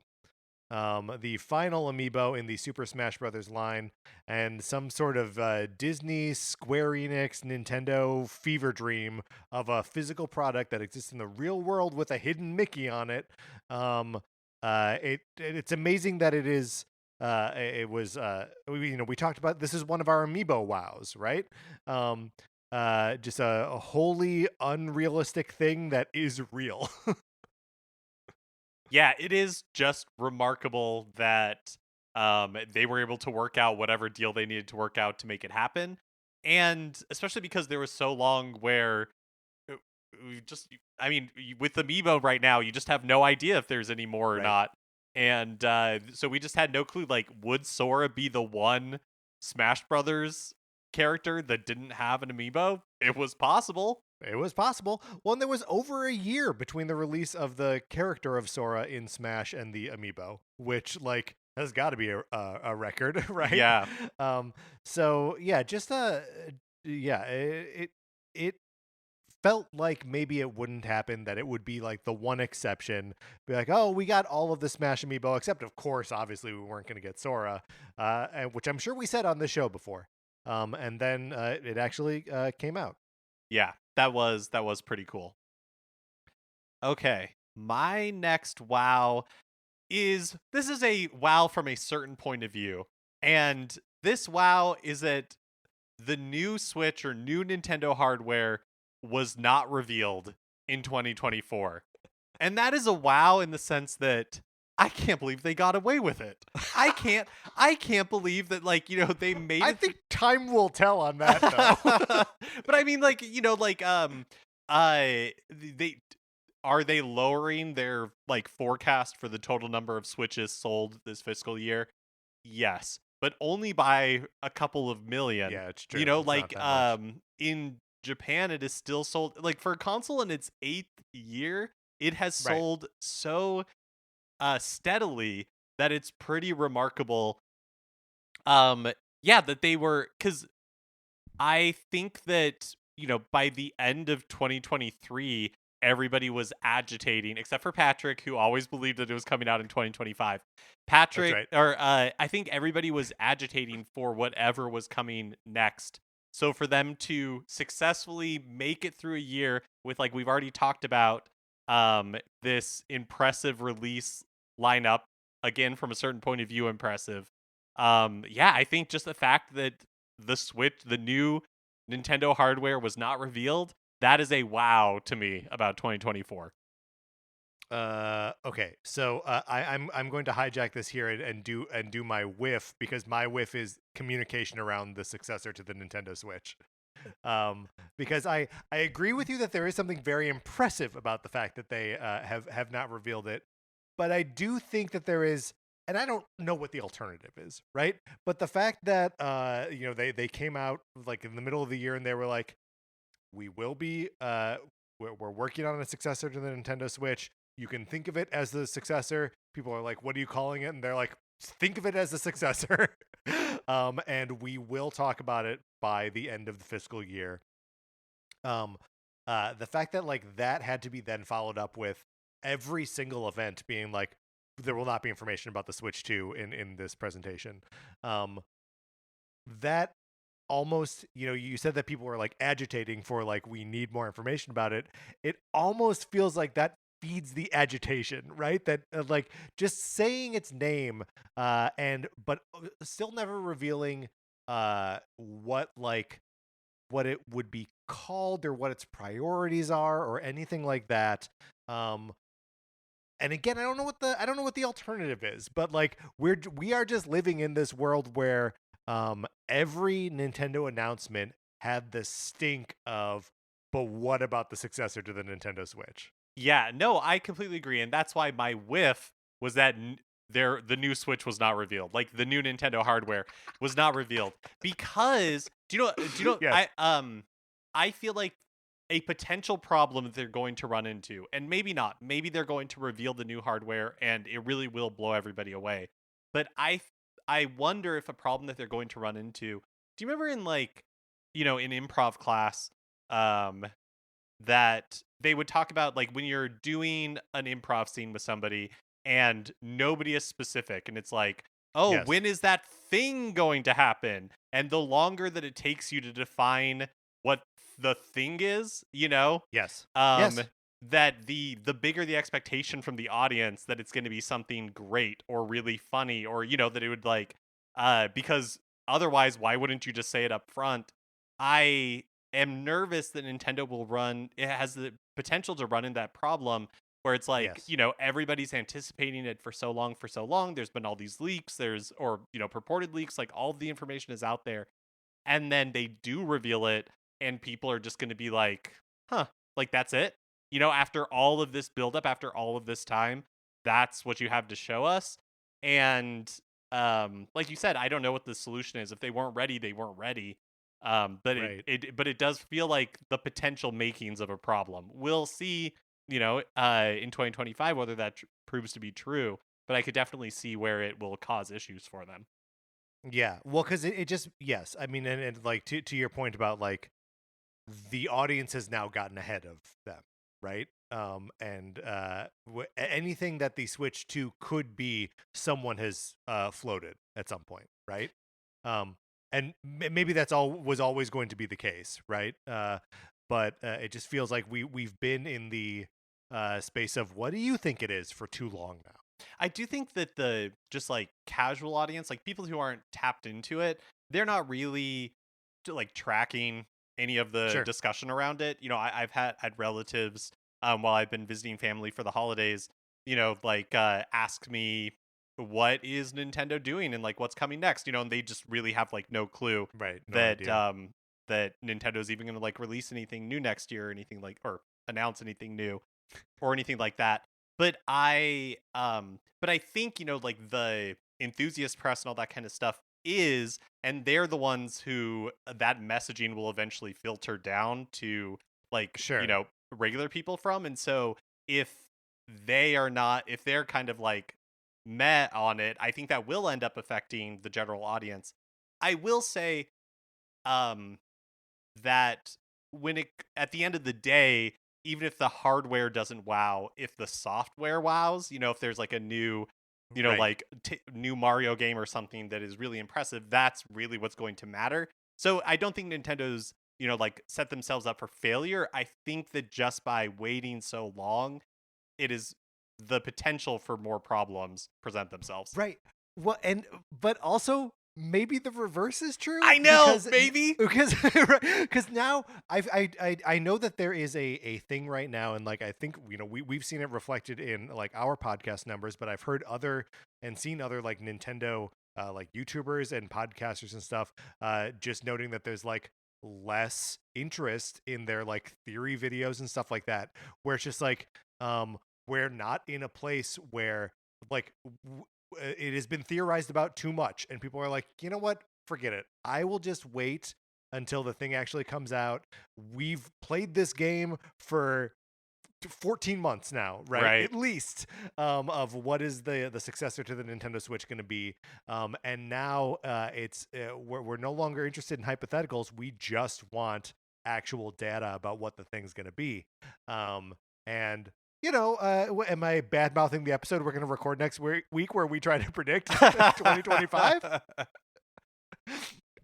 Speaker 1: The final amiibo in the Super Smash Brothers line, and some sort of Disney, Square Enix, Nintendo fever dream of a physical product that exists in the real world with a hidden Mickey on it. It's amazing that it is. It was we talked about this is one of our amiibo wows, right? Um, just a wholly unrealistic thing that is real.
Speaker 2: Yeah, it is just remarkable that they were able to work out whatever deal they needed to work out to make it happen. And especially because there was so long where uh, we just, I mean, with Amiibo right now, you just have no idea if there's any more or
Speaker 1: Right.
Speaker 2: not. And so we just had no clue. Like, would Sora be the one Smash Brothers character that didn't have an Amiibo? It was possible.
Speaker 1: It was possible. Well, and there was over a year between the release of the character of Sora in Smash and the amiibo, which like has got to be a record, right?
Speaker 2: Yeah.
Speaker 1: Um, so yeah, just yeah, it felt like maybe it wouldn't happen. That it would be like the one exception. Be like, oh, we got all of the Smash amiibo, except of course, obviously, we weren't going to get Sora, which I'm sure we said on this show before. And then it actually came out.
Speaker 2: Yeah, that was pretty cool. Okay, my next wow is this is a wow from a certain point of view. And this wow is that the new Switch or new Nintendo hardware was not revealed in 2024. And that is a wow in the sense that I can't believe they got away with it. I can't I can't believe that they made
Speaker 1: I
Speaker 2: it through.
Speaker 1: think time will tell on that, though.
Speaker 2: But I mean they are they lowering their forecast for the total number of Switches sold this fiscal year? Yes, but only by a couple of million.
Speaker 1: Yeah, it's true. It's not that much.
Speaker 2: In Japan it is still sold for a console in its 8th year. It has
Speaker 1: Right.
Speaker 2: sold so steadily that it's pretty remarkable. Yeah, that they were cuz I think that, by the end of 2023, everybody was agitating, except for Patrick, who always believed that it was coming out in 2025.
Speaker 1: That's
Speaker 2: Patrick,
Speaker 1: right.
Speaker 2: or I think everybody was agitating for whatever was coming next. So for them to successfully make it through a year with, like we've already talked about, this impressive release lineup, again, from a certain point of view, impressive. Yeah, I think just the fact that the new Nintendo hardware was not revealed, that is a wow to me about 2024.
Speaker 1: Okay. So I'm going to hijack this here and do my whiff, because my whiff is communication around the successor to the Nintendo Switch. Because I agree with you that there is something very impressive about the fact that they have not revealed it, but I do think that there is, and I don't know what the alternative is, right? But the fact that they came out like in the middle of the year and they were like, we will be we're working on a successor to the Nintendo Switch. You can think of it as the successor. People are like, what are you calling it? And they're like, think of it as the successor. And we will talk about it by the end of the fiscal year. um the fact that like that had to be then followed up with every single event being like, there will not be information about the Switch 2 in this presentation. Um that almost, you said that people were like agitating for like, we need more information about it. It almost feels like that feeds the agitation, right? That like just saying its name, and but still never revealing what it would be called or what its priorities are or anything like that. um and again, I don't know what the alternative is, but like we are just living in this world where every Nintendo announcement had the stink of, but what about the successor to the Nintendo Switch?
Speaker 2: Yeah, no, I completely agree, and that's why my whiff was that the new Switch was not revealed. Like the new Nintendo hardware was not revealed because
Speaker 1: Yes.
Speaker 2: I feel like a potential problem that they're going to run into, and maybe not, maybe they're going to reveal the new hardware and it really will blow everybody away. But I wonder if a problem that they're going to run into. Do you remember in in improv class, um that they would talk about like when you're doing an improv scene with somebody and nobody is specific and it's like, oh,
Speaker 1: Yes.
Speaker 2: when is that thing going to happen? And the longer that it takes you to define what the thing is,
Speaker 1: Yes.
Speaker 2: um
Speaker 1: Yes.
Speaker 2: that the bigger the expectation from the audience that it's going to be something great or really funny, or that it would because otherwise why wouldn't you just say it up front? I am nervous that Nintendo will run it has the potential to run in that problem where it's like,
Speaker 1: Yes.
Speaker 2: everybody's anticipating it for so long, for so long. There's been all these leaks, or purported leaks, like all of the information is out there. And then they do reveal it, and people are just going to be like, huh, like that's it? After all of this buildup, after all of this time, that's what you have to show us. And like you said, I don't know what the solution is. If they weren't ready, they weren't ready. But
Speaker 1: Right.
Speaker 2: it does feel like the potential makings of a problem. We'll see, in 2025 whether that proves to be true. But I could definitely see where it will cause issues for them.
Speaker 1: Yeah. Well, because it just, yes, I mean, and like to your point about like the audience has now gotten ahead of them, right? And anything that the Switch 2 could be, someone has floated at some point, right? um and maybe that's all was always going to be the case, right? but it just feels like we've been in the space of what do you think it is for too long now.
Speaker 2: I do think that the just like casual audience, like people who aren't tapped into it, they're not really like tracking any of the
Speaker 1: Sure.
Speaker 2: discussion around it. I've had relatives while I've been visiting family for the holidays, like ask me what is Nintendo doing and like what's coming next, and they just really have like no clue
Speaker 1: Right. No
Speaker 2: that
Speaker 1: idea.
Speaker 2: that Nintendo's even going to like release anything new next year or anything like or announce anything new or anything like that. But I think, like the enthusiast press and all that kind of stuff is, and they're the ones who that messaging will eventually filter down to like,
Speaker 1: Sure.
Speaker 2: regular people from. And so if if they're kind of like met on it, I think that will end up affecting the general audience. I will say, um, that when it at the end of the day, even if the hardware doesn't wow, if the software wows, if there's like a new,
Speaker 1: Right.
Speaker 2: like new Mario game or something that is really impressive, that's really what's going to matter. So I don't think Nintendo's, like set themselves up for failure. I think that just by waiting so long, it is the potential for more problems present themselves.
Speaker 1: Right. Well, and but also maybe the reverse is true
Speaker 2: I know,
Speaker 1: because
Speaker 2: maybe.
Speaker 1: because because now I know that there is a thing right now, and like I think we've seen it reflected in like our podcast numbers, but I've heard other and seen other like Nintendo like YouTubers and podcasters and stuff just noting that there's like less interest in their like theory videos and stuff like that, where it's just like we're not in a place where like it has been theorized about too much, and people are like, you know what, forget it, I will just wait until the thing actually comes out. We've played this game for 14 months now, right,
Speaker 2: Right.
Speaker 1: at least, of what is the successor to the Nintendo Switch going to be, and now it's we're no longer interested in hypotheticals. We just want actual data about what the thing's going to be, and am I bad mouthing the episode we're going to record next week where we try to predict 2025?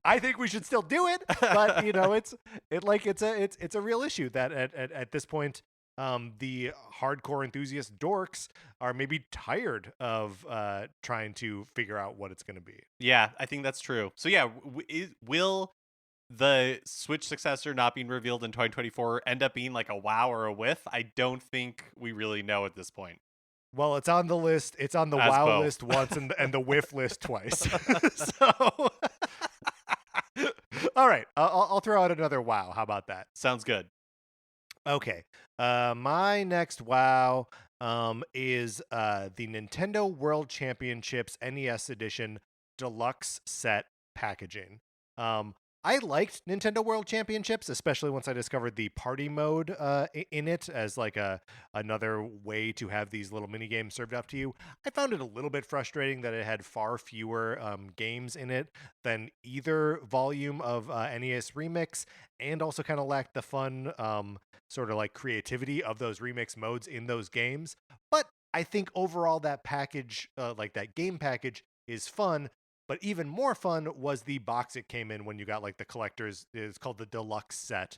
Speaker 1: I think we should still do it, but it's a real issue that at this point, the hardcore enthusiast dorks are maybe tired of trying to figure out what it's going to be.
Speaker 2: Yeah, I think that's true. So yeah, will the Switch successor not being revealed in 2024 end up being like a wow or a whiff? I don't think we really know at this point.
Speaker 1: Well, it's on the list. It's on the
Speaker 2: As
Speaker 1: wow
Speaker 2: both.
Speaker 1: list once and the whiff list twice. So, all right, I'll throw out another wow. How about that?
Speaker 2: Sounds good.
Speaker 1: Okay. My next wow is the Nintendo World Championships NES Edition Deluxe Set packaging. I liked Nintendo World Championships, especially once I discovered the party mode in it as like another way to have these little mini games served up to you. I found it a little bit frustrating that it had far fewer games in it than either volume of NES Remix, and also kind of lacked the fun sort of like creativity of those remix modes in those games. But I think overall that package, like that game package, is fun. But even more fun was the box it came in when you got like the collector's. It's called the deluxe set,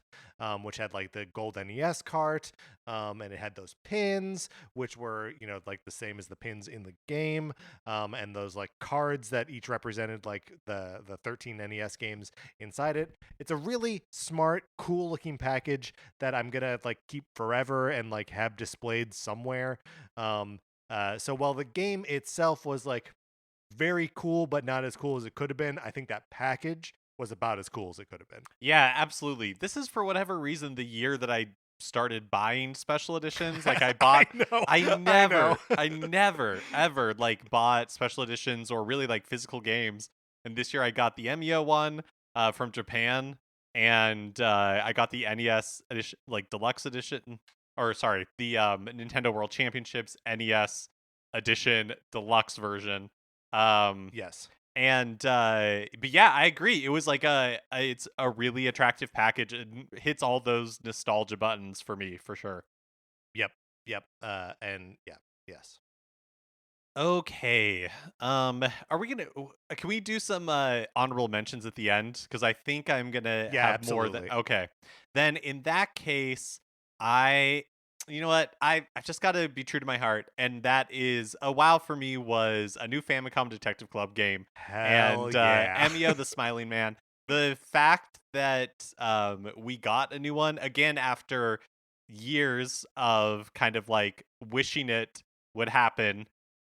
Speaker 1: which had like the gold NES cart, and it had those pins, which were like the same as the pins in the game, and those like cards that each represented like the 13 NES games inside it. It's a really smart, cool looking package that I'm gonna like keep forever and like have displayed somewhere. So while the game itself was like very cool, but not as cool as it could have been, I think that package was about as cool as it could have been.
Speaker 2: Yeah, absolutely. This is for whatever reason the year that I started buying special editions. Like I bought
Speaker 1: I know.
Speaker 2: I never ever like bought special editions or really like physical games. And this year I got the Emio one from Japan, and I got the NES edition, like deluxe edition, or sorry, the Nintendo World Championships NES edition deluxe version. Um
Speaker 1: Yes.
Speaker 2: and but yeah, I agree. It was like it's a really attractive package. It hits all those nostalgia buttons for me, for sure.
Speaker 1: Yep. Yep. And yeah. Yes.
Speaker 2: Okay. Are we gonna? Can we do some honorable mentions at the end? Because I think I'm gonna
Speaker 1: Yeah,
Speaker 2: have more than.
Speaker 1: absolutely.
Speaker 2: Okay. Then in that case, I. You know what? I've just got to be true to my heart, and that is a wow for me was a new Famicom Detective Club game,
Speaker 1: Hell
Speaker 2: and
Speaker 1: yeah.
Speaker 2: Emio the Smiling Man. The fact that we got a new one again after years of kind of like wishing it would happen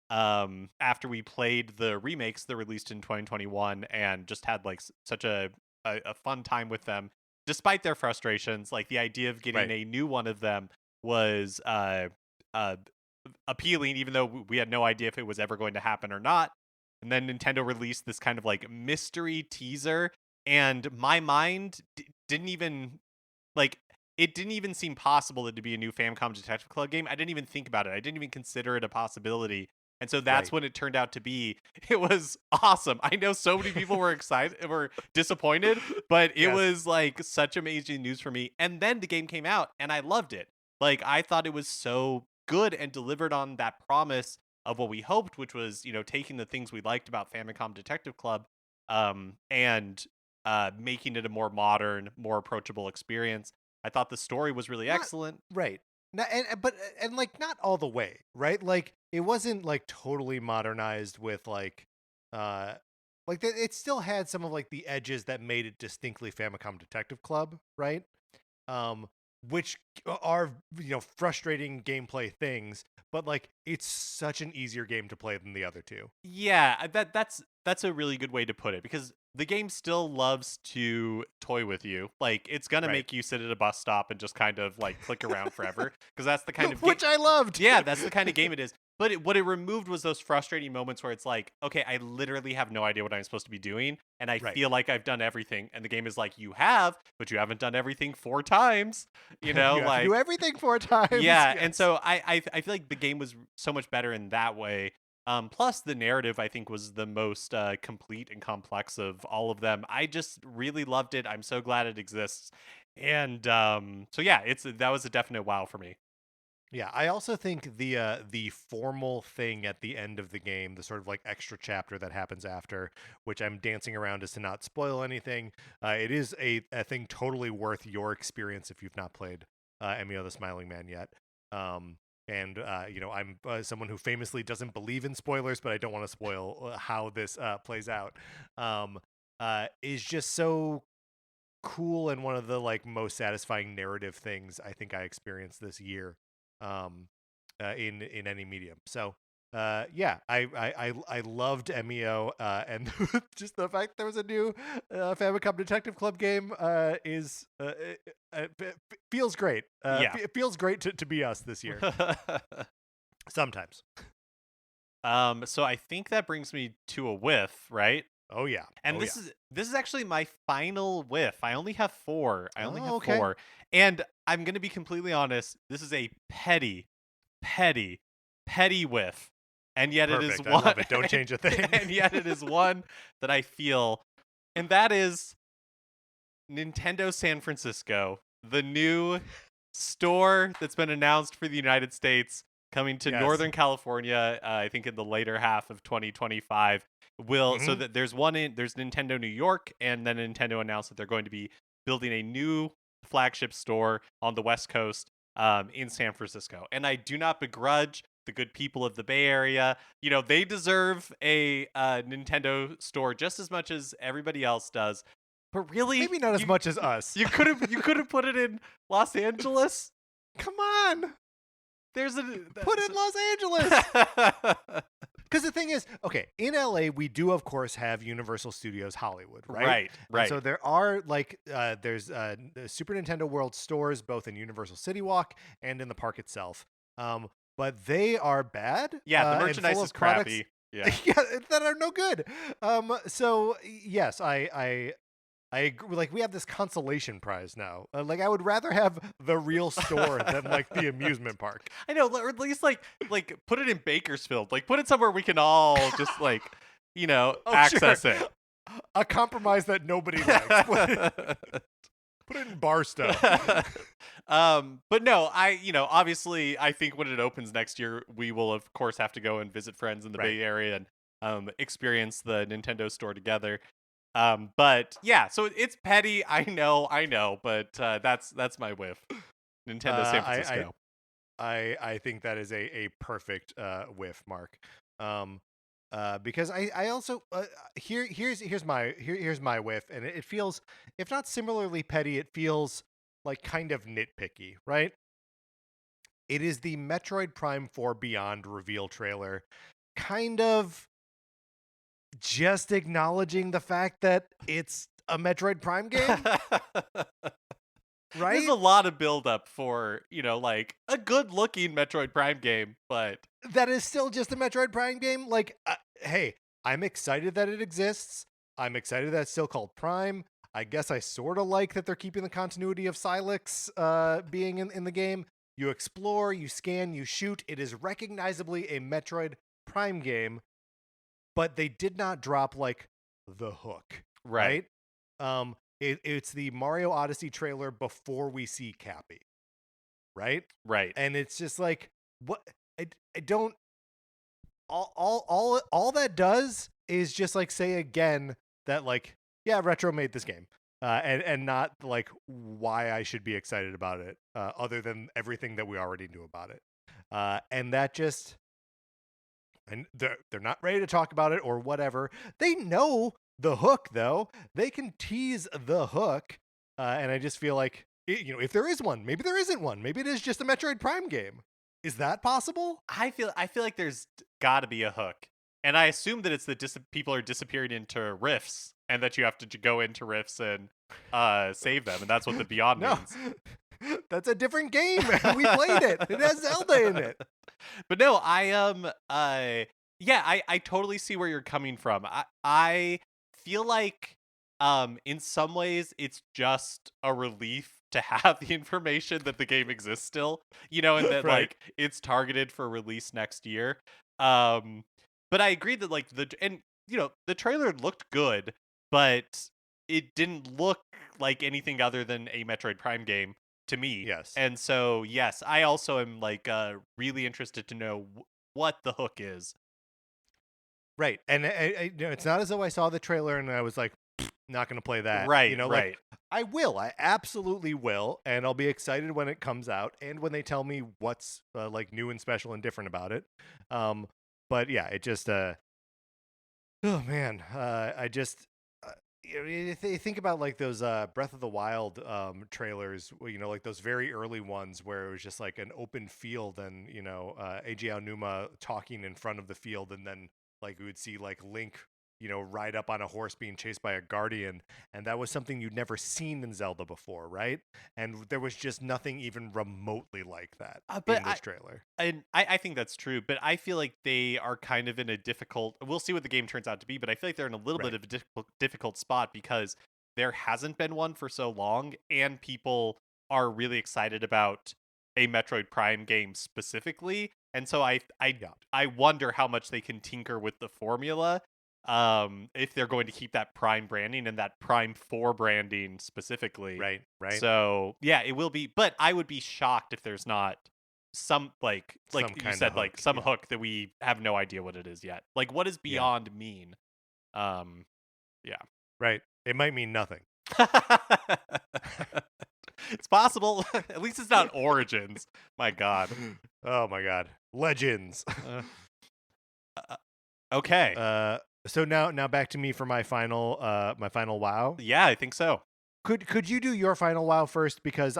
Speaker 2: after we played the remakes that released in 2021 and just had like such a fun time with them despite their frustrations. Like the idea of getting
Speaker 1: Right.
Speaker 2: a new one of them was uh appealing, even though we had no idea if it was ever going to happen or not. And then Nintendo released this kind of like mystery teaser, and my mind didn't even like it didn't even seem possible that to be a new Famicom Detective Club game. I didn't even think about it. I didn't even consider it a possibility. And so that's
Speaker 1: Right.
Speaker 2: when it turned out to be. It was awesome. I know so many people were excited, were disappointed, but it
Speaker 1: Yes.
Speaker 2: was like such amazing news for me. And then the game came out and I loved it. Like I thought it was so good and delivered on that promise of what we hoped, which was, taking the things we liked about Famicom Detective Club and making it a more modern, more approachable experience. I thought the story was really
Speaker 1: Not
Speaker 2: excellent.
Speaker 1: right. And like not all the way, right? Like it wasn't like totally modernized with uh it still had some of like the edges that made it distinctly Famicom Detective Club, right? Um which are frustrating gameplay things, but like it's such an easier game to play than the other two.
Speaker 2: Yeah, that's a really good way to put it because the game still loves to toy with you. Like it's gonna
Speaker 1: Right.
Speaker 2: make you sit at a bus stop and just kind of like click around forever because that's the kind of game.
Speaker 1: Which I loved.
Speaker 2: Yeah, that's the kind of game it is. But what it removed was those frustrating moments where it's like, okay, I literally have no idea what I'm supposed to be doing, and I
Speaker 1: Right.
Speaker 2: feel like I've done everything, and the game is like, you have, but you haven't done everything 4 times.
Speaker 1: You have to do
Speaker 2: Like
Speaker 1: everything 4 times.
Speaker 2: yeah, and
Speaker 1: Yes.
Speaker 2: so I feel like the game was so much better in that way. Plus, the narrative I think was the most complete and complex of all of them. I just really loved it. I'm so glad it exists, and so yeah, that was a definite wow for me.
Speaker 1: Yeah, I also think the formal thing at the end of the game, the sort of like extra chapter that happens after, which I'm dancing around as to not spoil anything. It is a thing totally worth your experience if you've not played Emio the Smiling Man yet. And I'm someone who famously doesn't believe in spoilers, but I don't want to spoil how this plays out. Is just so cool and one of the like most satisfying narrative things I think I experienced this year um in any medium. So yeah, I loved Emio and just the fact there was a new Famicom Detective Club game is feels great.
Speaker 2: Yeah.
Speaker 1: It feels great to be us this year. Sometimes.
Speaker 2: So I think that brings me to a whiff, right?
Speaker 1: Oh yeah.
Speaker 2: And
Speaker 1: Oh yeah.
Speaker 2: this is actually my final whiff. I only have four. I only
Speaker 1: Oh
Speaker 2: have
Speaker 1: okay.
Speaker 2: four. And I'm gonna be completely honest, this is a petty, petty, petty whiff. And yet it is
Speaker 1: Perfect. I
Speaker 2: one
Speaker 1: love it. Don't change a thing.
Speaker 2: and yet it is one that I feel, and that is Nintendo San Francisco, the new store that's been announced for the United States, coming to
Speaker 1: Yes.
Speaker 2: Northern California. I think in the later half of 2025. So
Speaker 1: Mhm.
Speaker 2: that there's Nintendo New York, and then Nintendo announced that they're going to be building a new flagship store on the West Coast, in San Francisco. And I do not begrudge the good people of the Bay Area. They deserve a Nintendo store just as much as everybody else does. But really,
Speaker 1: Maybe not as much as us.
Speaker 2: you could have put it in Los Angeles.
Speaker 1: Come on.
Speaker 2: There's
Speaker 1: Put it in Los Angeles. Because the thing is, okay, in LA, we do, of course, have Universal Studios Hollywood, right?
Speaker 2: Right,
Speaker 1: And
Speaker 2: right.
Speaker 1: so there are, there's the Super Nintendo World stores, both in Universal City Walk and in the park itself. But they are bad
Speaker 2: Yeah, the
Speaker 1: and
Speaker 2: merchandise
Speaker 1: full
Speaker 2: is
Speaker 1: of products
Speaker 2: crappy. Yeah.
Speaker 1: yeah, that are no good. So, yes, I agree. Like we have this consolation prize now. Like I would rather have the real store than like the amusement park.
Speaker 2: I know, or at least like put it in Bakersfield. Like put it somewhere we can all just like,
Speaker 1: Oh, sure.
Speaker 2: access it.
Speaker 1: A compromise that nobody likes. Put it in Barstow.
Speaker 2: But no, obviously, I think when it opens next year, we will of course have to go and visit friends in the
Speaker 1: Right.
Speaker 2: Bay Area and experience the Nintendo store together. But yeah, so it's petty. I know, but that's my whiff. Nintendo San
Speaker 1: I
Speaker 2: Francisco.
Speaker 1: I think that is a perfect whiff, Mark. Um, because I also here's my whiff, and it feels, if not similarly petty, it feels like kind of nitpicky, right? It is the Metroid Prime 4 Beyond reveal trailer, kind of just acknowledging the fact that it's a Metroid Prime game,
Speaker 2: There's
Speaker 1: right?
Speaker 2: a lot of buildup for, like a good looking Metroid Prime game, but
Speaker 1: That is still just a Metroid Prime game. Like, hey, I'm excited that it exists. I'm excited that it's still called Prime. I guess I sort of like that they're keeping the continuity of Silex being in the game. You explore, you scan, you shoot. It is recognizably a Metroid Prime game, but they did not drop like the hook,
Speaker 2: right,
Speaker 1: right? It's the Mario Odyssey trailer before we see Cappy, right?
Speaker 2: right.
Speaker 1: And it's just like, what? I don't, all that does is just like say again that, like, yeah, Retro made this game, and not like why I should be excited about it, other than everything that we already knew about it, and that just, and they're not ready to talk about it or whatever. They know the hook though. They can tease the hook, and I just feel like, if there is one, maybe there isn't one. Maybe it is just a Metroid Prime game. Is that possible?
Speaker 2: I feel like there's got to be a hook, and I assume that it's that people are disappearing into rifts, and that you have to go into rifts and save them, and that's what the Beyond
Speaker 1: No,
Speaker 2: means.
Speaker 1: that's a different game. We played it. It has Zelda in it.
Speaker 2: But no, yeah, I totally see where you're coming from. I feel like in some ways it's just a relief to have the information that the game exists still, and that
Speaker 1: Right.
Speaker 2: like it's targeted for release next year. Um but I agree that like the trailer looked good, but it didn't look like anything other than a Metroid Prime game to me.
Speaker 1: Yes.
Speaker 2: And so, yes, I also am like really interested to know what the hook is.
Speaker 1: Right. And it's not as though I saw the trailer and I was like, not going to play that.
Speaker 2: Right,
Speaker 1: Like,
Speaker 2: right.
Speaker 1: I will. I absolutely will. And I'll be excited when it comes out and when they tell me what's like new and special and different about it. But yeah, it just, oh man, I just, you think about like those Breath of the Wild trailers, like those very early ones where it was just like an open field and, Eiji Aonuma talking in front of the field, and then like we would see like Link, ride up on a horse being chased by a guardian, and that was something you'd never seen in Zelda before, right? And there was just nothing even remotely like that
Speaker 2: But
Speaker 1: in this trailer.
Speaker 2: I think that's true, but I feel like they are kind of in a difficult. We'll see what the game turns out to be, but I feel like they're in a little bit
Speaker 1: Right.
Speaker 2: of a difficult spot because there hasn't been one for so long, and people are really excited about a Metroid Prime game specifically, and so
Speaker 1: Yeah.
Speaker 2: I wonder how much they can tinker with the formula. If they're going to keep that Prime branding and that Prime 4 branding specifically.
Speaker 1: Right. Right.
Speaker 2: So yeah, it will be, but I would be shocked if there's not some like
Speaker 1: Some
Speaker 2: you
Speaker 1: kind of
Speaker 2: said, like
Speaker 1: hook.
Speaker 2: some
Speaker 1: Yeah.
Speaker 2: hook that we have no idea what it is yet. Like what does
Speaker 1: Yeah.
Speaker 2: beyond mean? Um yeah.
Speaker 1: Right. It might mean nothing.
Speaker 2: It's possible. At least it's not origins. My god.
Speaker 1: Oh my god. Legends.
Speaker 2: Uh, okay.
Speaker 1: So now back to me for my final wow.
Speaker 2: Yeah, I think so.
Speaker 1: Could you do your final wow first, because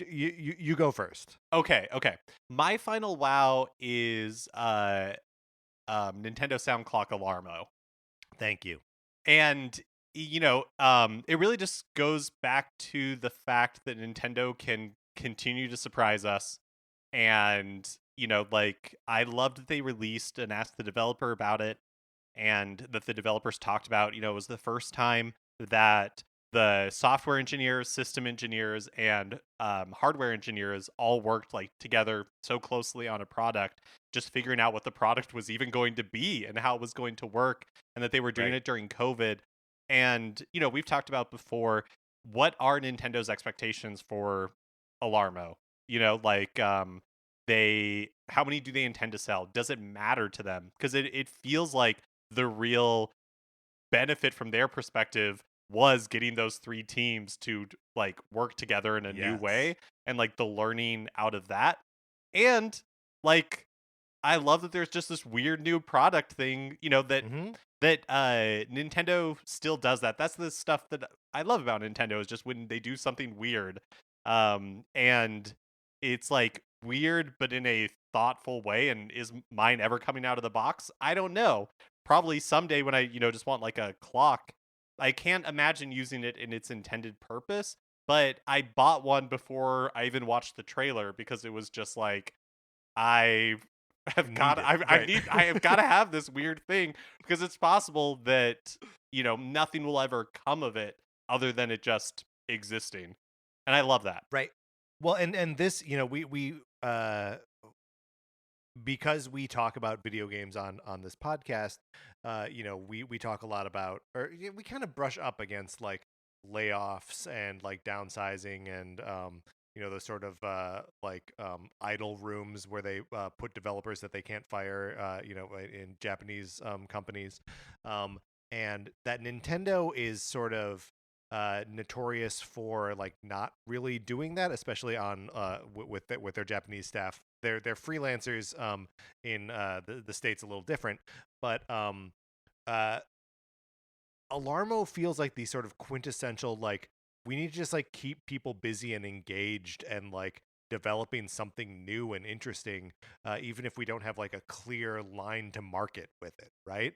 Speaker 1: you go first.
Speaker 2: Okay. My final wow is Nintendo Sound Clock Alarmo.
Speaker 1: Thank you.
Speaker 2: And it really just goes back to the fact that Nintendo can continue to surprise us. And like I loved that they released and asked the developer about it, and that the developers talked about, it was the first time that the software engineers, system engineers, and hardware engineers all worked like together so closely on a product, just figuring out what the product was even going to be and how it was going to work, and that they were doing
Speaker 1: Right.
Speaker 2: it during COVID. And we've talked about before, what are Nintendo's expectations for Alarmo. You know, like they how many do they intend to sell? Does it matter to them? Because it feels like the real benefit from their perspective was getting those three teams to like work together in a new
Speaker 1: Yes.
Speaker 2: way and like the learning out of that. And like I love that there's just this weird new product thing, you know,
Speaker 1: Hmm.
Speaker 2: that Nintendo still does that. That's the stuff that I love about Nintendo is just when they do something weird. And it's like weird but in a thoughtful way. And is mine ever coming out of the box? I don't know. Probably someday when I, just want like a clock. I can't imagine using it in its intended purpose, but I bought one before I even watched the trailer because it was just like I
Speaker 1: Need it. Right.
Speaker 2: I have got to have this weird thing because it's possible that, nothing will ever come of it other than it just existing. And I love that.
Speaker 1: Right. Well, and this, because we talk about video games on this podcast, we talk a lot about, or we kind of brush up against like layoffs and like downsizing and those sort of idle rooms where they put developers that they can't fire, in Japanese companies, um, and that Nintendo is sort of notorious for like not really doing that, especially on with their Japanese staff. They're freelancers in the states a little different, but uh, Alarmo feels like the sort of quintessential like we need to just like keep people busy and engaged and like developing something new and interesting, even if we don't have like a clear line to market with it, right?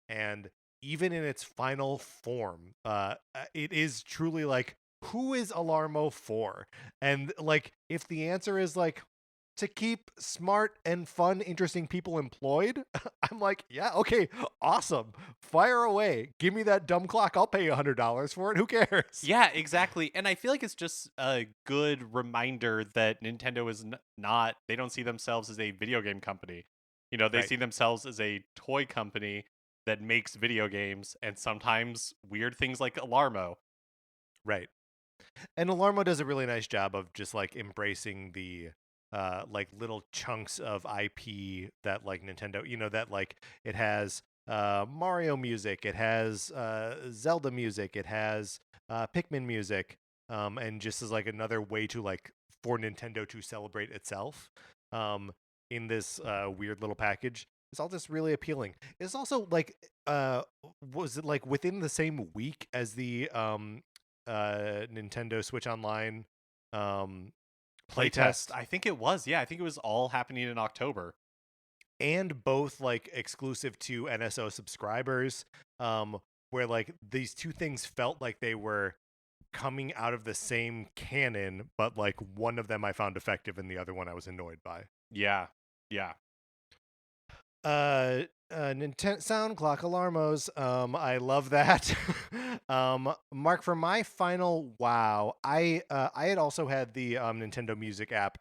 Speaker 1: And even in its final form, it is truly like, who is Alarmo for? And like, if the answer is like to keep smart and fun, interesting people employed, I'm like, yeah, okay, awesome. Fire away. Give me that dumb clock. I'll pay $100 for it. Who cares?
Speaker 2: Yeah, exactly. And I feel like it's just a good reminder that Nintendo is not, they don't see themselves as a video game company. They
Speaker 1: Right,
Speaker 2: see themselves as a toy company that makes video games and sometimes weird things like Alarmo.
Speaker 1: right. And Alarmo does a really nice job of just like embracing the like little chunks of IP that like Nintendo, that like it has Mario music, it has Zelda music, it has Pikmin music, and just as like another way to like for Nintendo to celebrate itself um, in this weird little package. It's all just really appealing. It's also like uh was it like within the same week as the Nintendo Switch Online um,
Speaker 2: Playtest,
Speaker 1: playtest,
Speaker 2: I think it was. Yeah, I think it was all happening in October.
Speaker 1: and both like exclusive to NSO subscribers, where like these two things felt like they were coming out of the same canon, but like one of them I found effective and the other one I was annoyed by.
Speaker 2: Yeah. Yeah.
Speaker 1: Nintendo Sound Clock Alarmos. I love that. Mark, for my final wow, I had also had the Nintendo Music app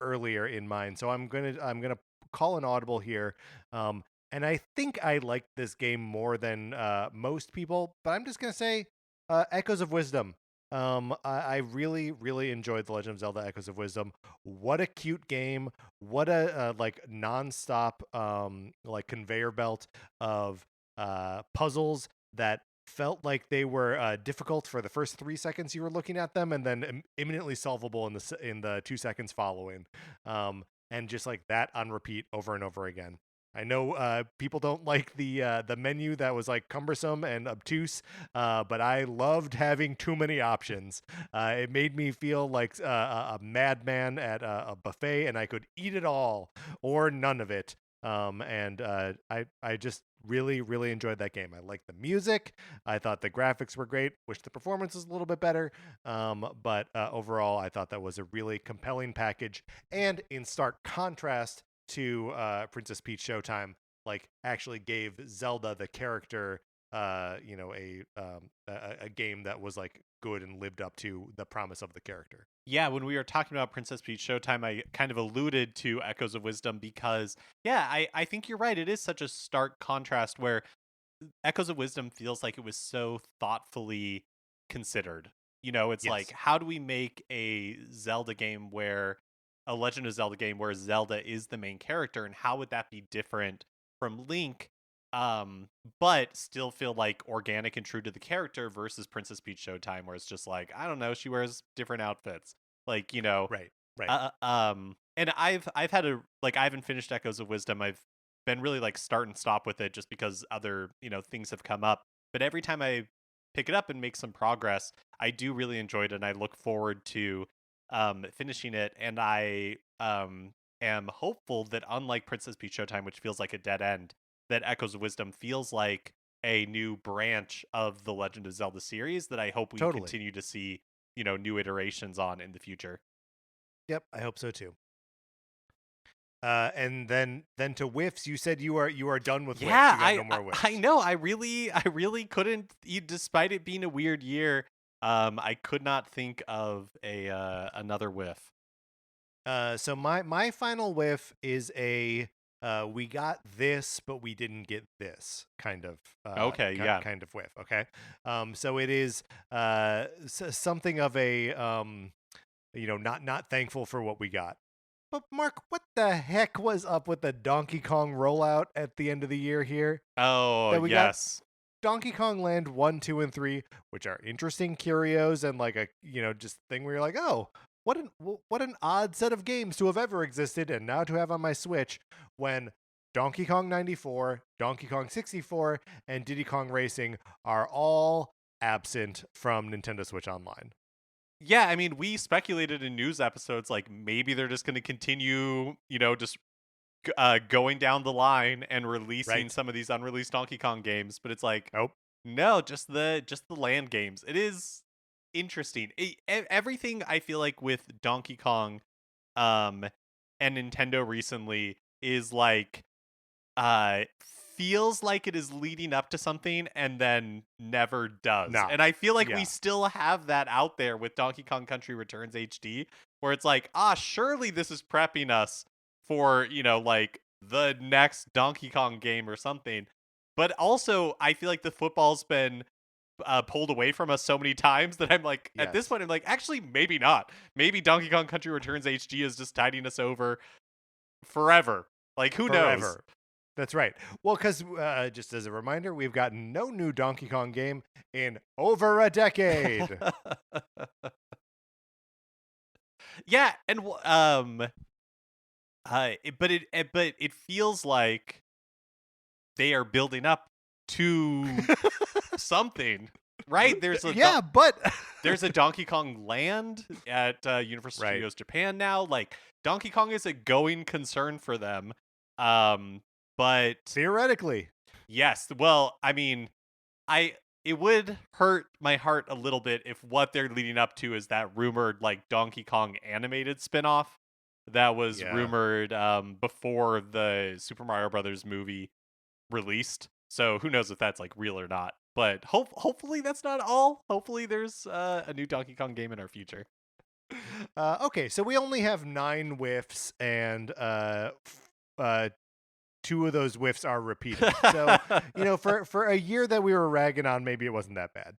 Speaker 1: earlier in mind, so I'm gonna call an audible here. And I think I liked this game more than most people, but I'm just gonna say, Echoes of Wisdom. I really really enjoyed The Legend of Zelda: Echoes of Wisdom. What a cute game, what a like nonstop like conveyor belt of puzzles that felt like they were difficult for the first 3 seconds you were looking at them, and then imminently solvable in the 2 seconds following, and just like that on repeat over and over again. I know people don't like the menu that was like cumbersome and obtuse, but I loved having too many options. It made me feel like a madman at a buffet, and I could eat it all or none of it. And I just really really enjoyed that game. I liked the music. I thought the graphics were great. Wish the performance was a little bit better. But overall, I thought that was a really compelling package. And in stark contrast to Princess Peach Showtime, like actually gave Zelda the character, a game that was like good and lived up to the promise of the character.
Speaker 2: Yeah, when we were talking about Princess Peach Showtime, I kind of alluded to Echoes of Wisdom because, yeah, I think you're right. It is such a stark contrast where Echoes of Wisdom feels like it was so thoughtfully considered. It's like,
Speaker 1: Yes.
Speaker 2: how do we make a Legend of Zelda game where Zelda is the main character, and how would that be different from Link, but still feel like organic and true to the character versus Princess Peach Showtime, where it's just like, I don't know, she wears different outfits, like,
Speaker 1: Right. Right.
Speaker 2: and I've had I haven't finished Echoes of Wisdom. I've been really like start and stop with it just because other things have come up. But every time I pick it up and make some progress, I do really enjoy it, and I look forward to finishing it. And I am hopeful that, unlike Princess Peach Showtime, which feels like a dead end, that Echoes of Wisdom feels like a new branch of the Legend of Zelda series that I hope we
Speaker 1: Totally.
Speaker 2: continue to see new iterations on in the future.
Speaker 1: Yep. I hope so too. And then to Whiffs, you said you are done with Whiffs.
Speaker 2: Yeah,
Speaker 1: You got no
Speaker 2: I
Speaker 1: more
Speaker 2: I
Speaker 1: Whiffs.
Speaker 2: know. I really couldn't, despite it being a weird year. I could not think of a another whiff.
Speaker 1: So my final whiff is a we got this, but we didn't get this kind of
Speaker 2: Okay, yeah.
Speaker 1: kind of whiff. Okay. So it is something of a not thankful for what we got. But Mark, what the heck was up with the Donkey Kong rollout at the end of the year here?
Speaker 2: Oh,
Speaker 1: That we got
Speaker 2: yes.
Speaker 1: Donkey Kong Land 1, 2, and 3, which are interesting curios and like a just thing where you're like, oh, what an odd set of games to have ever existed and now to have on my Switch, when Donkey Kong 94, Donkey Kong 64, and Diddy Kong Racing are all absent from Nintendo Switch Online.
Speaker 2: Yeah, I mean, we speculated in news episodes like maybe they're just going to continue, just going down the line and releasing
Speaker 1: Right?
Speaker 2: some of these unreleased Donkey Kong games, but it's like,
Speaker 1: Nope.
Speaker 2: no, just the land games. It is interesting. Everything I feel like with Donkey Kong, um, and Nintendo recently is like, uh, feels like it is leading up to something and then never does.
Speaker 1: Not.
Speaker 2: And I feel like we
Speaker 1: Yeah.
Speaker 2: still have that out there with Donkey Kong Country Returns HD, where it's like, surely this is prepping us for, like the next Donkey Kong game or something. But also, I feel like the football's been pulled away from us so many times that I'm like, at this
Speaker 1: Yes.
Speaker 2: point, I'm like, actually, maybe not. Maybe Donkey Kong Country Returns HD is just tiding us over forever. Like, who knows?
Speaker 1: Forever. That's right. Well, because just as a reminder, we've got no new Donkey Kong game in over a decade.
Speaker 2: Yeah, and but it feels like they are building up to something, right?
Speaker 1: Yeah, but
Speaker 2: There's a Donkey Kong Land at Universal
Speaker 1: right.
Speaker 2: Studios Japan now. Like, Donkey Kong is a going concern for them. But
Speaker 1: Theoretically.
Speaker 2: yes, well, I mean, I it would hurt my heart a little bit if what they're leading up to is that rumored like Donkey Kong animated spin-off that was
Speaker 1: Yeah.
Speaker 2: rumored before the Super Mario Brothers movie released. So who knows if that's like real or not. But hopefully that's not all. Hopefully there's a new Donkey Kong game in our future.
Speaker 1: Okay, so we only have 9 whiffs, and uh, 2 of those whiffs are repeated. So, for a year that we were ragging on, maybe it wasn't that bad.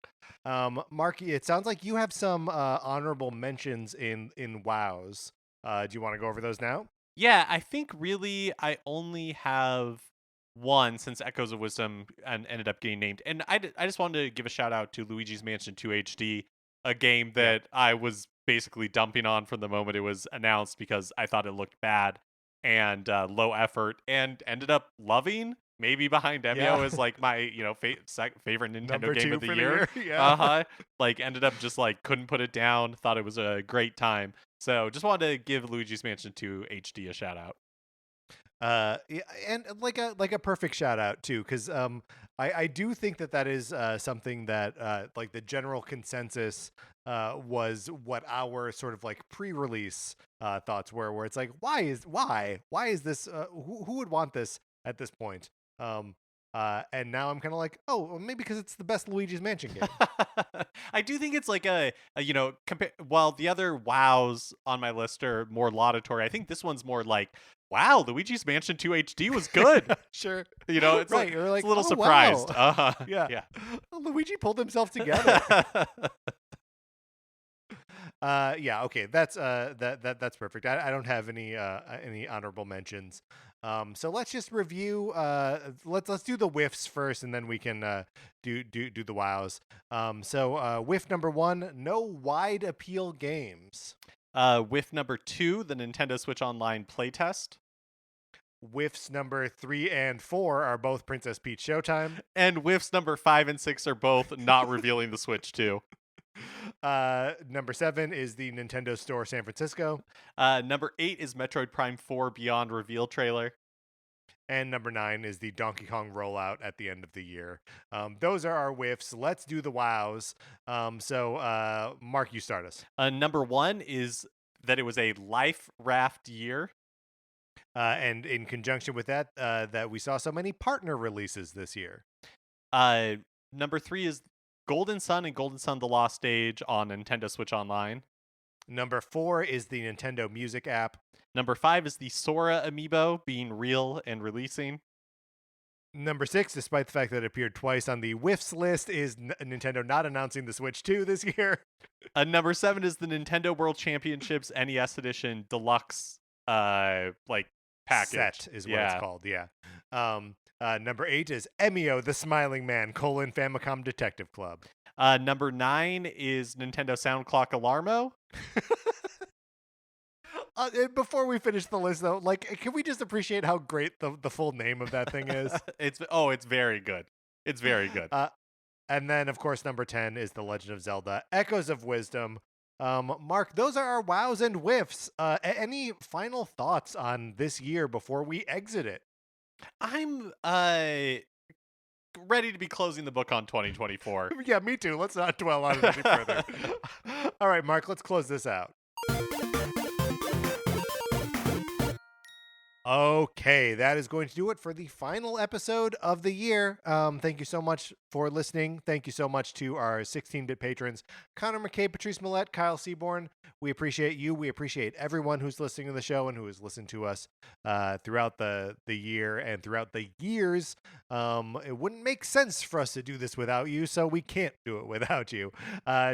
Speaker 1: Marky, it sounds like you have some honorable mentions in WoWs. Do you want to go over those now?
Speaker 2: Yeah, I think really I only have one, since Echoes of Wisdom and ended up getting named. And I just wanted to give a shout out to Luigi's Mansion 2 HD, a game
Speaker 1: Yep.
Speaker 2: that I was basically dumping on from the moment it was announced because I thought it looked bad and low effort, and ended up loving. Maybe behind Emio
Speaker 1: Yeah.
Speaker 2: is like my favorite Nintendo
Speaker 1: Number
Speaker 2: game
Speaker 1: 2
Speaker 2: of the
Speaker 1: for the
Speaker 2: year.
Speaker 1: year. Yeah.
Speaker 2: Like, ended up just like couldn't put it down. Thought it was a great time. So just wanted to give Luigi's Mansion 2 HD a shout out.
Speaker 1: Yeah, and like a perfect shout out too, because I do think that is something that like the general consensus was what our sort of like pre-release thoughts were, where it's like, why is this who would want this at this point? And now I'm kind of like, oh, well, maybe because it's the best Luigi's Mansion game.
Speaker 2: I do think it's like while the other wows on my list are more laudatory, I think this one's more like, wow, Luigi's Mansion 2 HD was good.
Speaker 1: Sure.
Speaker 2: It's
Speaker 1: Right,
Speaker 2: like,
Speaker 1: you're
Speaker 2: it's
Speaker 1: like,
Speaker 2: a little
Speaker 1: oh
Speaker 2: surprised.
Speaker 1: wow.
Speaker 2: Uh-huh.
Speaker 1: Yeah.
Speaker 2: Yeah.
Speaker 1: Luigi pulled himself together. Yeah, okay, that's perfect. I don't have any honorable mentions. So let's just review. Let's do the whiffs first, and then we can do the wows. Whiff number one: no wide appeal games.
Speaker 2: With number 2, the Nintendo Switch Online playtest.
Speaker 1: Whiffs number 3 and 4 are both Princess Peach Showtime.
Speaker 2: And whiffs number 5 and 6 are both not revealing the Switch 2.
Speaker 1: Number 7 is the Nintendo Store San Francisco.
Speaker 2: Number 8 is Metroid Prime 4 Beyond reveal trailer.
Speaker 1: And number 9 is the Donkey Kong rollout at the end of the year. Those are our whiffs. Let's do the wows. Mark, you start us.
Speaker 2: Number 1 is that it was a life raft year.
Speaker 1: And in conjunction with that, that we saw so many partner releases this year.
Speaker 2: Number 3 is Golden Sun and Golden Sun: The Lost Age on Nintendo Switch Online.
Speaker 1: Number 4 is the Nintendo Music app.
Speaker 2: Number 5 is the Sora amiibo being real and releasing.
Speaker 1: Number 6, despite the fact that it appeared twice on the whiffs list, is Nintendo not announcing the Switch 2 this year.
Speaker 2: Number 7 is the Nintendo World Championships NES Edition Deluxe package.
Speaker 1: Set is what it's called, yeah. Number 8 is Emio, the Smiling Man, Famicom Detective Club.
Speaker 2: Number 9 is Nintendo Sound Clock Alarmo.
Speaker 1: Before we finish the list, though, can we just appreciate how great the full name of that thing is?
Speaker 2: It's very good. It's very good.
Speaker 1: And then, of course, number 10 is The Legend of Zelda: Echoes of Wisdom. Mark, those are our wows and whiffs. Any final thoughts on this year before we exit it?
Speaker 2: I'm ready to be closing the book on 2024.
Speaker 1: Yeah, me too. Let's not dwell on it any further. All right, Mark, let's close this out. Okay, that is going to do it for the final episode of the year. Thank you so much for listening. Thank you so much to our 16-bit patrons, Connor McKay, Patrice Millette, Kyle Seaborn. We appreciate you. We appreciate everyone who's listening to the show and who has listened to us throughout the year and throughout the years. It wouldn't make sense for us to do this without you, so we can't do it without you.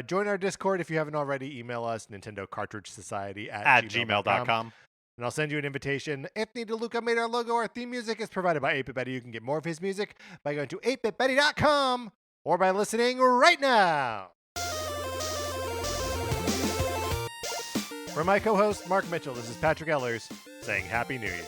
Speaker 1: Join our Discord if you haven't already. Email us, Nintendo Cartridge Society at
Speaker 2: gmail.com.
Speaker 1: And I'll send you an invitation. Anthony DeLuca made our logo. Our theme music is provided by 8-Bit Betty. You can get more of his music by going to 8bitbetty.com or by listening right now. For my co-host, Mark Mitchell, this is Patrick Ellers saying Happy New Year.